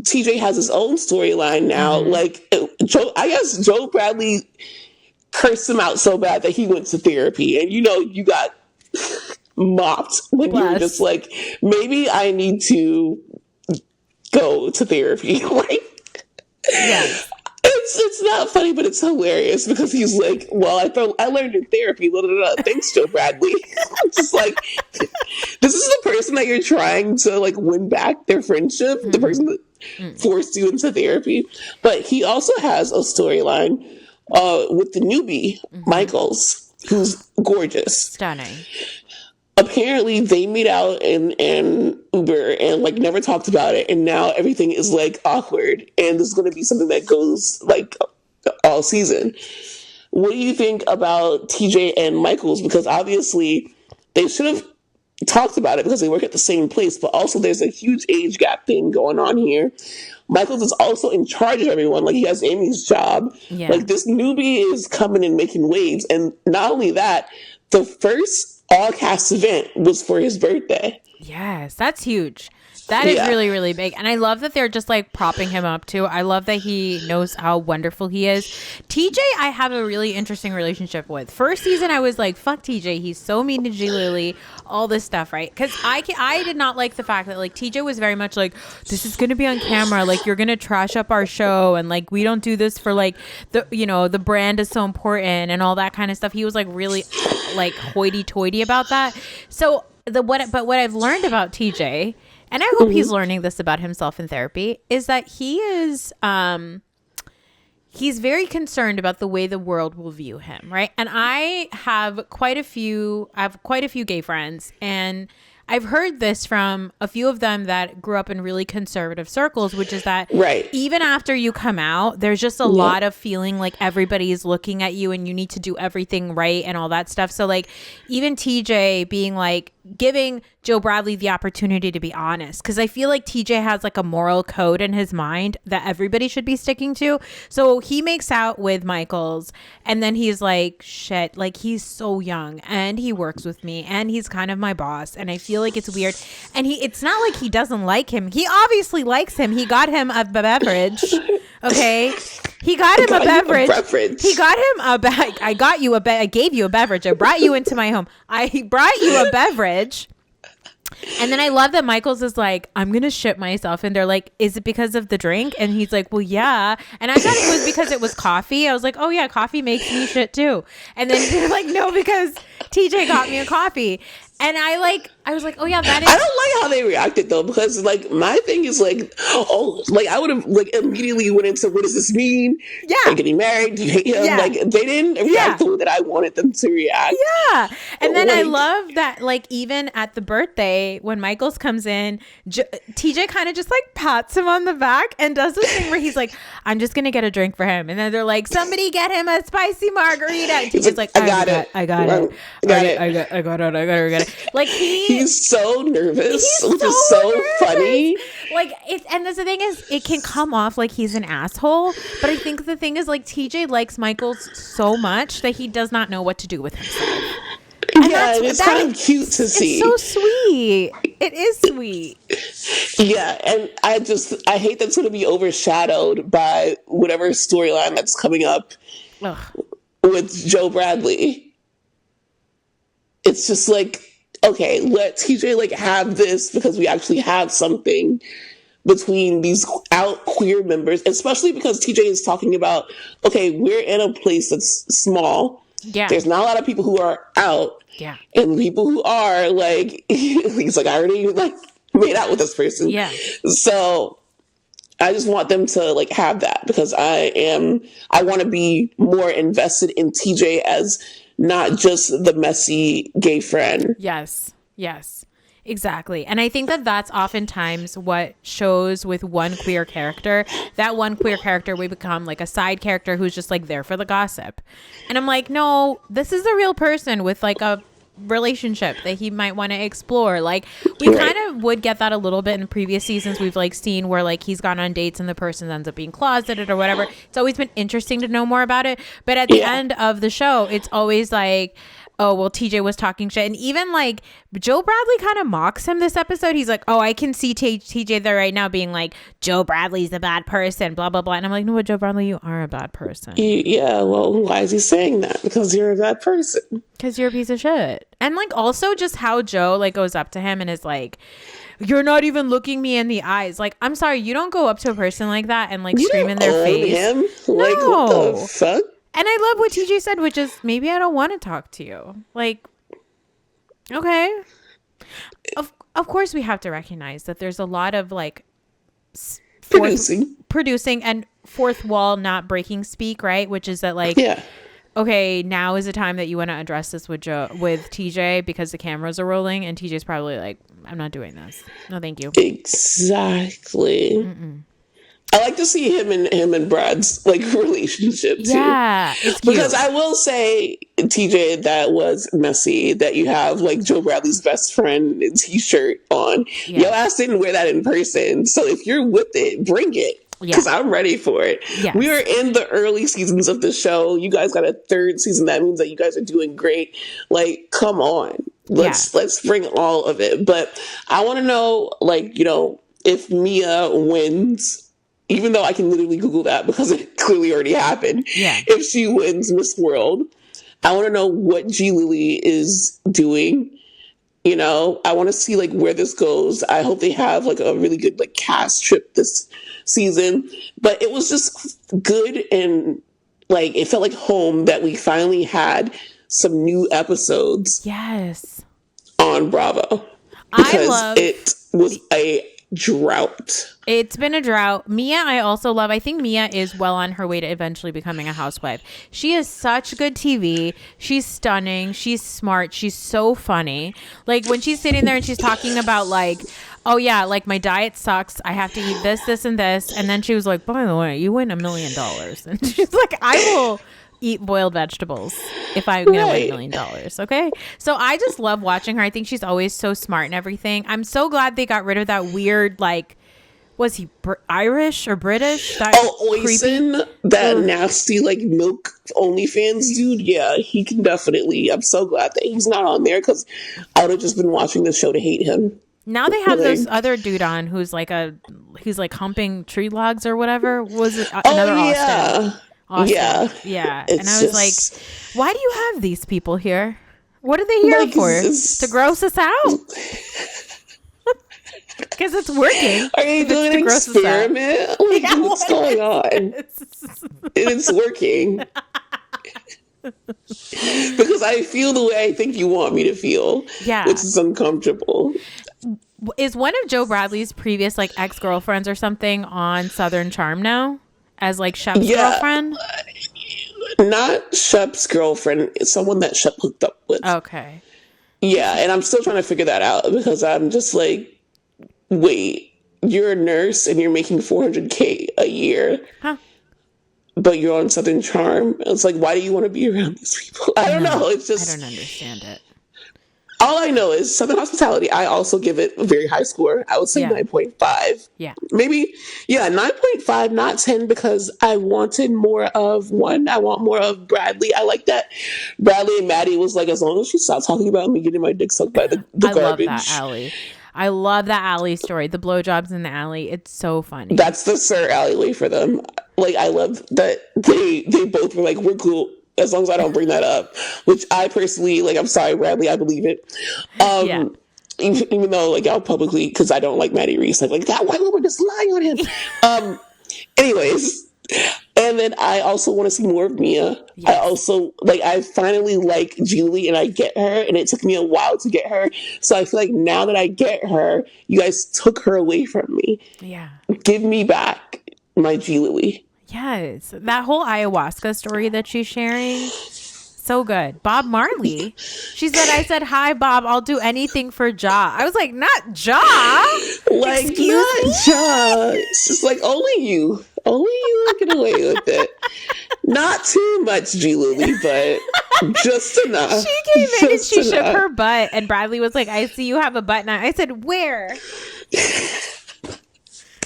TJ has his own storyline now. Like, I guess Joe Bradley cursed him out so bad that he went to therapy, and you got mopped when you were just like, maybe I need to go to therapy. Like, it's not funny, but it's hilarious because he's like, well, I learned in therapy. Blah, blah, blah. Thanks, Joe Bradley. I'm just like, this is the person that you're trying to like win back their friendship, the person that forced you into therapy. But he also has a storyline with the newbie, Michaels, who's gorgeous. Stunning. Apparently they meet out in Uber and like never talked about it, and now everything is like awkward, and this is going to be something that goes like all season. What do you think about TJ and Michaels? Because obviously they should have talked about it because they work at the same place, but also there's a huge age gap thing going on here. Michaels is also in charge of everyone. Like, he has Amy's job. Yeah. Like, this newbie is coming and making waves. And not only that, the first all-cast event was for his birthday. Yes, that's huge. That is really, really big. And I love that they're just like propping him up too. I love that he knows how wonderful he is. TJ, I have a really interesting relationship with. First season, I was like, fuck TJ. He's so mean to G Lily, all this stuff, right? Because I did not like the fact that like TJ was very much like, this is going to be on camera. Like, you're going to trash up our show. And like, we don't do this for like, the brand is so important and all that kind of stuff. He was like really like hoity-toity about that. So what I've learned about TJ, and I hope he's learning this about himself in therapy, is that he is he's very concerned about the way the world will view him, right? And I have quite a few gay friends, and I've heard this from a few of them that grew up in really conservative circles, which is that even after you come out, there's just a lot of feeling like everybody's looking at you and you need to do everything right and all that stuff. So like even TJ being like, giving Joe Bradley the opportunity to be honest, because I feel like TJ has like a moral code in his mind that everybody should be sticking to. So he makes out with Michaels, and then he's like, shit, like he's so young and he works with me and he's kind of my boss, and I feel like it's weird. And it's not like he doesn't like him. He obviously likes him. He got him a beverage. Okay. He got him a beverage. He got him a bag. I gave you a beverage. I brought you into my home. I brought you a beverage. And then I love that Michaels is like, I'm going to shit myself. And they're like, is it because of the drink? And he's like, well, yeah. And I thought it was because it was coffee. I was like, oh yeah, coffee makes me shit too. And then they're like, no, because TJ got me a coffee. And I was like, oh yeah, that is. I don't like how they reacted though, because like my thing is like, oh, like I would have like immediately went into what does this mean? Yeah, like getting married. Do you hate him? Yeah. Like they didn't react the way that I wanted them to react. Yeah, and then I love that like even at the birthday when Michaels comes in, TJ kind of just like pats him on the back and does this thing where he's like, I'm just gonna get a drink for him, and then they're like, somebody get him a spicy margarita. And TJ's like, I got it. Like he's so nervous, which is so funny. Like and the thing is, it can come off like he's an asshole, but I think the thing is like TJ likes Michaels so much that he does not know what to do with himself. And it's kind of cute to see. It's so sweet. It is sweet. Yeah, and I hate that's going to be overshadowed by whatever storyline that's coming up with Joe Bradley. It's just like, okay, let TJ like have this because we actually have something between these out queer members, especially because TJ is talking about, okay, we're in a place that's small. Yeah. There's not a lot of people who are out. Yeah. And people who are like, he's like, I already like made out with this person. Yeah. So I just want them to like have that because I want to be more invested in TJ as not just the messy gay friend. Yes, exactly. And I think that that's oftentimes what shows with one queer character. That one queer character, we become like a side character who's just like there for the gossip. And I'm like, no, this is a real person with like a relationship that he might want to explore. Like we kind of would get that a little bit in previous seasons. We've like seen where like he's gone on dates and the person ends up being closeted or whatever. It's always been interesting to know more about it, but at the end of the show it's always like, oh well, TJ was talking shit. And even like Joe Bradley kind of mocks him this episode. He's like, oh, I can see TJ there right now being like, Joe Bradley's a bad person, blah blah blah. And I'm like, no, Joe Bradley, you are a bad person. Yeah, well, why is he saying that? Because you're a bad person. Because you're a piece of shit. And like also just how Joe like goes up to him and is like, you're not even looking me in the eyes. Like, I'm sorry, you don't go up to a person like that and like scream in their face. Him? Like, what the fuck? And I love what TJ said, which is, maybe I don't want to talk to you. Like, okay. Of course we have to recognize that there's a lot of like producing and fourth wall not breaking speak, right? Which is that like, okay, now is the time that you want to address this with TJ because the cameras are rolling, and TJ's probably like, I'm not doing this. No, thank you. Exactly. Mm-mm. I like to see him and Brad's like relationship too. Yeah, it's cute. Because I will say, TJ, that was messy that you have like Joe Bradley's best friend t-shirt on. Yeah. Your ass didn't wear that in person, so if you're with it, bring it. Because I'm ready for it. Yes. We are in the early seasons of the show. You guys got a third season. That means that you guys are doing great. Like, come on. Let's bring all of it. But I want to know, like, you know, if Mia wins, even though I can literally Google that because it clearly already happened. Yeah. If she wins Miss World, I want to know what G Lily is doing. You know, I want to see like where this goes. I hope they have like a really good like cast trip this season. But it was just good and like it felt like home that we finally had some new episodes. Yes. On Bravo. Because was a drought. It's been a drought. Mia, I also love. I think Mia is well on her way to eventually becoming a housewife. She is such good TV. She's stunning. She's smart. She's so funny. Like when she's sitting there and she's talking about like, oh yeah, like my diet sucks. I have to eat this, this, and this. And then she was like, by the way, you win $1 million. And she's like, I will eat boiled vegetables if I'm gonna win $1 million. Okay, so I just love watching her. I think she's always so smart and everything. I'm so glad they got rid of that weird, like, was he Irish or British? That Oisin, that nasty like milk OnlyFans dude. Yeah, he can definitely. I'm so glad that he's not on there because I would have just been watching the show to hate him. Now they have this other dude on who's like humping tree logs or whatever. Was it another Austin? Yeah. And I was like, why do you have these people here? What are they here for? To gross us out? Because it's working. Are you doing an experiment? Like, yeah, what's going on? It's working. Because I feel the way I think you want me to feel. Yeah. Which is uncomfortable. Is one of Joe Bradley's previous like ex-girlfriends or something on Southern Charm now? As like Shep's girlfriend? Not Shep's girlfriend. It's someone that Shep hooked up with. Okay. Yeah, and I'm still trying to figure that out because I'm just like, wait, you're a nurse and you're making $400K a year. Huh. But you're on Southern Charm. It's like, why do you want to be around these people? I don't know. It's just, I don't understand it. All I know is Southern Hospitality, I also give it a very high score. I would say 9.5. Yeah. Maybe, 9.5, not 10, because I wanted more of one. I want more of Bradley. I like that Bradley and Maddie was like, as long as she stopped talking about me getting my dick sucked by the garbage. I love that alley. I love that alley story. The blowjobs in the alley. It's so funny. That's the Sir alleyway for them. Like, I love that they both were like, we're cool as long as I don't bring that up, which I personally, like, I'm sorry, Bradley, I believe it. Even though, like, y'all publicly, because I don't like Maddie Reese, like that white woman just lying on him. Anyways, and then I also want to see more of Mia. Yes. I also, like, I finally like Julie and I get her, and it took me a while to get her. So I feel like now that I get her, you guys took her away from me. Yeah. Give me back my Julie. Yes. That whole ayahuasca story that she's sharing. So good. Bob Marley. She said, I said, hi, Bob. I'll do anything for Ja. I was like, not Ja. Like, excuse not me? Ja. It's just like, only you get away with it. Not too much, G. Lily, but just enough. She came in and she shook her butt. And Bradley was like, I see you have a butt now. I said, where?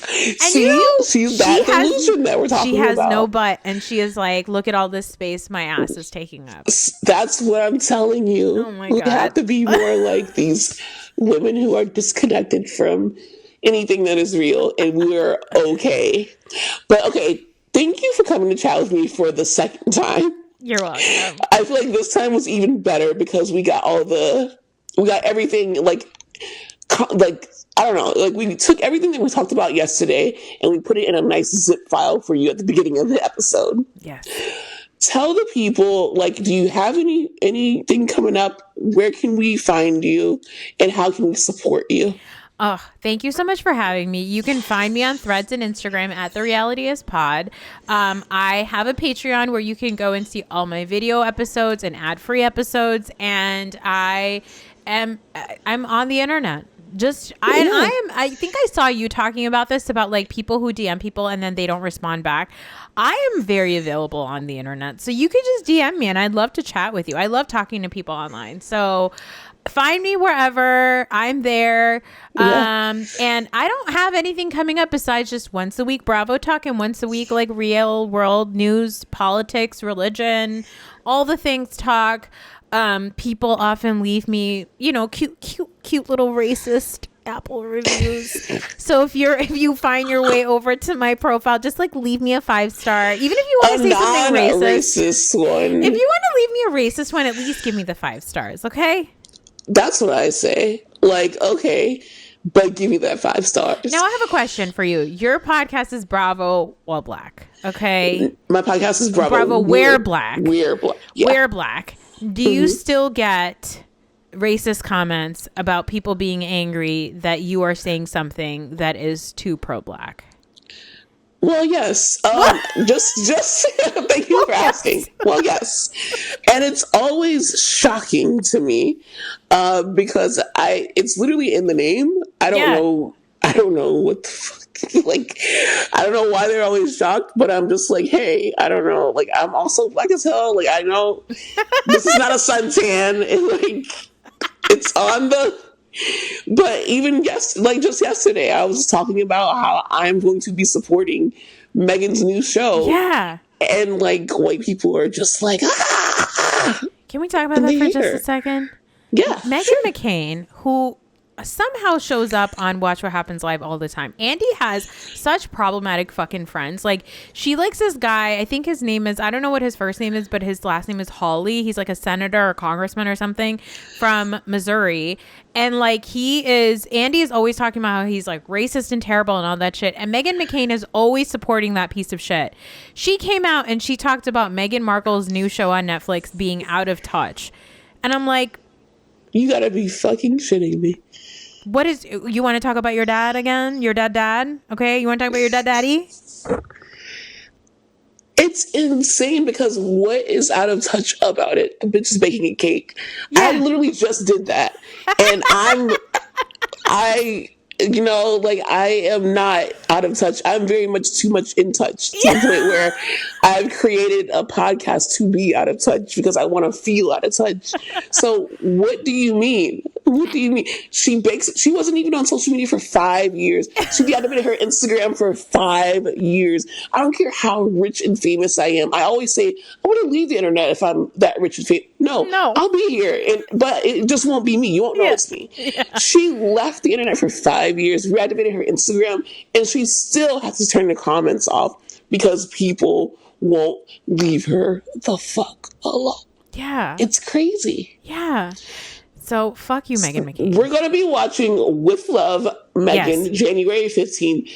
And she's that delusion that we're talking about. She has no butt, and she is like, look at all this space my ass is taking up. That's what I'm telling you. Oh my God. We have to be more like these women who are disconnected from anything that is real, and we're okay. But okay, thank you for coming to chat with me for the second time. You're welcome. I feel like this time was even better because we got everything like I don't know, like we took everything that we talked about yesterday and we put it in a nice zip file for you at the beginning of the episode. Yes. Tell the people, like, do you have anything coming up? Where can we find you and how can we support you? Oh, thank you so much for having me. You can find me on Threads and Instagram at The Reality Is Pod. I have a Patreon where you can go and see all my video episodes and ad-free episodes. And I'm on the internet. I think I saw you talking about this, about like people who DM people and then they don't respond back. I am very available on the internet. So you could just DM me and I'd love to chat with you. I love talking to people online. So find me wherever. I'm there. Yeah. And I don't have anything coming up besides just once a week Bravo Talk and once a week like real world news, politics, religion, all the things talk. People often leave me, cute little racist Apple reviews. So if you find your way over to my profile, just like leave me a 5-star. Even if you want to say something racist one. If you want to leave me a racist one, at least give me the 5 stars, okay? That's what I say. Like, okay, but give me that 5 stars. Now I have a question for you. Your podcast is Bravo While Black, okay? My podcast is Bravo Where Black. We're Black. Yeah. We're Black. Do you still get racist comments about people being angry that you are saying something that is too pro-black? Well, yes. Just thank you for asking. Well, yes. And it's always shocking to me because it's literally in the name. I don't know. I don't know what the fuck. Like, I don't know why they're always shocked, but I'm just like, hey, I don't know. Like, I'm also black as hell. Like, I know this is not a suntan. And, like, it's on the... But even just yesterday, I was talking about how I'm going to be supporting Megan's new show. Yeah. And, like, white people are just like, Can we talk about that for just a second? Yeah. Megan McCain, who somehow shows up on Watch What Happens Live all the time. Andy has such problematic fucking friends. Like, she likes this guy. I think his name is, I don't know what his first name is, but his last name is Hawley. He's like a senator or congressman or something from Missouri. And like, Andy is always talking about how he's like racist and terrible and all that shit. And Meghan McCain is always supporting that piece of shit. She came out and she talked about Meghan Markle's new show on Netflix being out of touch. And I'm like, you gotta be fucking shitting me. You want to talk about your dad again? Your dad? Okay, you want to talk about your daddy? It's insane because what is out of touch about it? The bitch is baking a cake. Yeah. I literally just did that. And I am not out of touch. I'm very much too much in touch to the point where I've created a podcast to be out of touch because I want to feel out of touch. So what do you mean? What do you mean? She wasn't even on social media for 5 years. She deactivated her Instagram for 5 years. I don't care how rich and famous I am. I always say, I want to leave the internet if I'm that rich and famous. No, I'll be here. But it just won't be me. You won't know it's me. Yeah. She left the internet for 5 years, reactivated her Instagram, and she still has to turn the comments off because people won't leave her the fuck alone. Yeah. It's crazy. Yeah. So fuck you, Meghan McCain. We're going to be watching With Love, Megan, January 15th.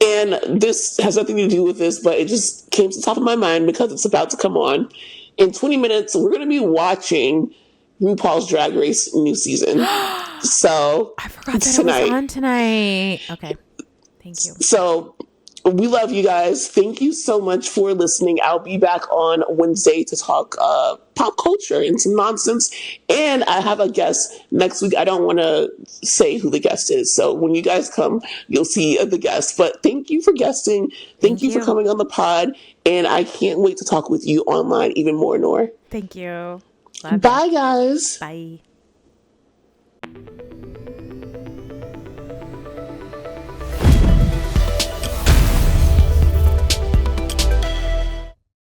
And this has nothing to do with this, but it just came to the top of my mind because it's about to come on. In 20 minutes, we're going to be watching RuPaul's Drag Race new season. So I forgot that it was on tonight. Okay. Thank you. So we love you guys. Thank you so much for listening. I'll be back on Wednesday to talk pop culture and some nonsense. And I have a guest next week. I don't want to say who the guest is. So when you guys come, you'll see the guest. But thank you for guesting. Thank you for coming on the pod. And I can't wait to talk with you online even more, Noor. Thank you. Bye, guys. Bye.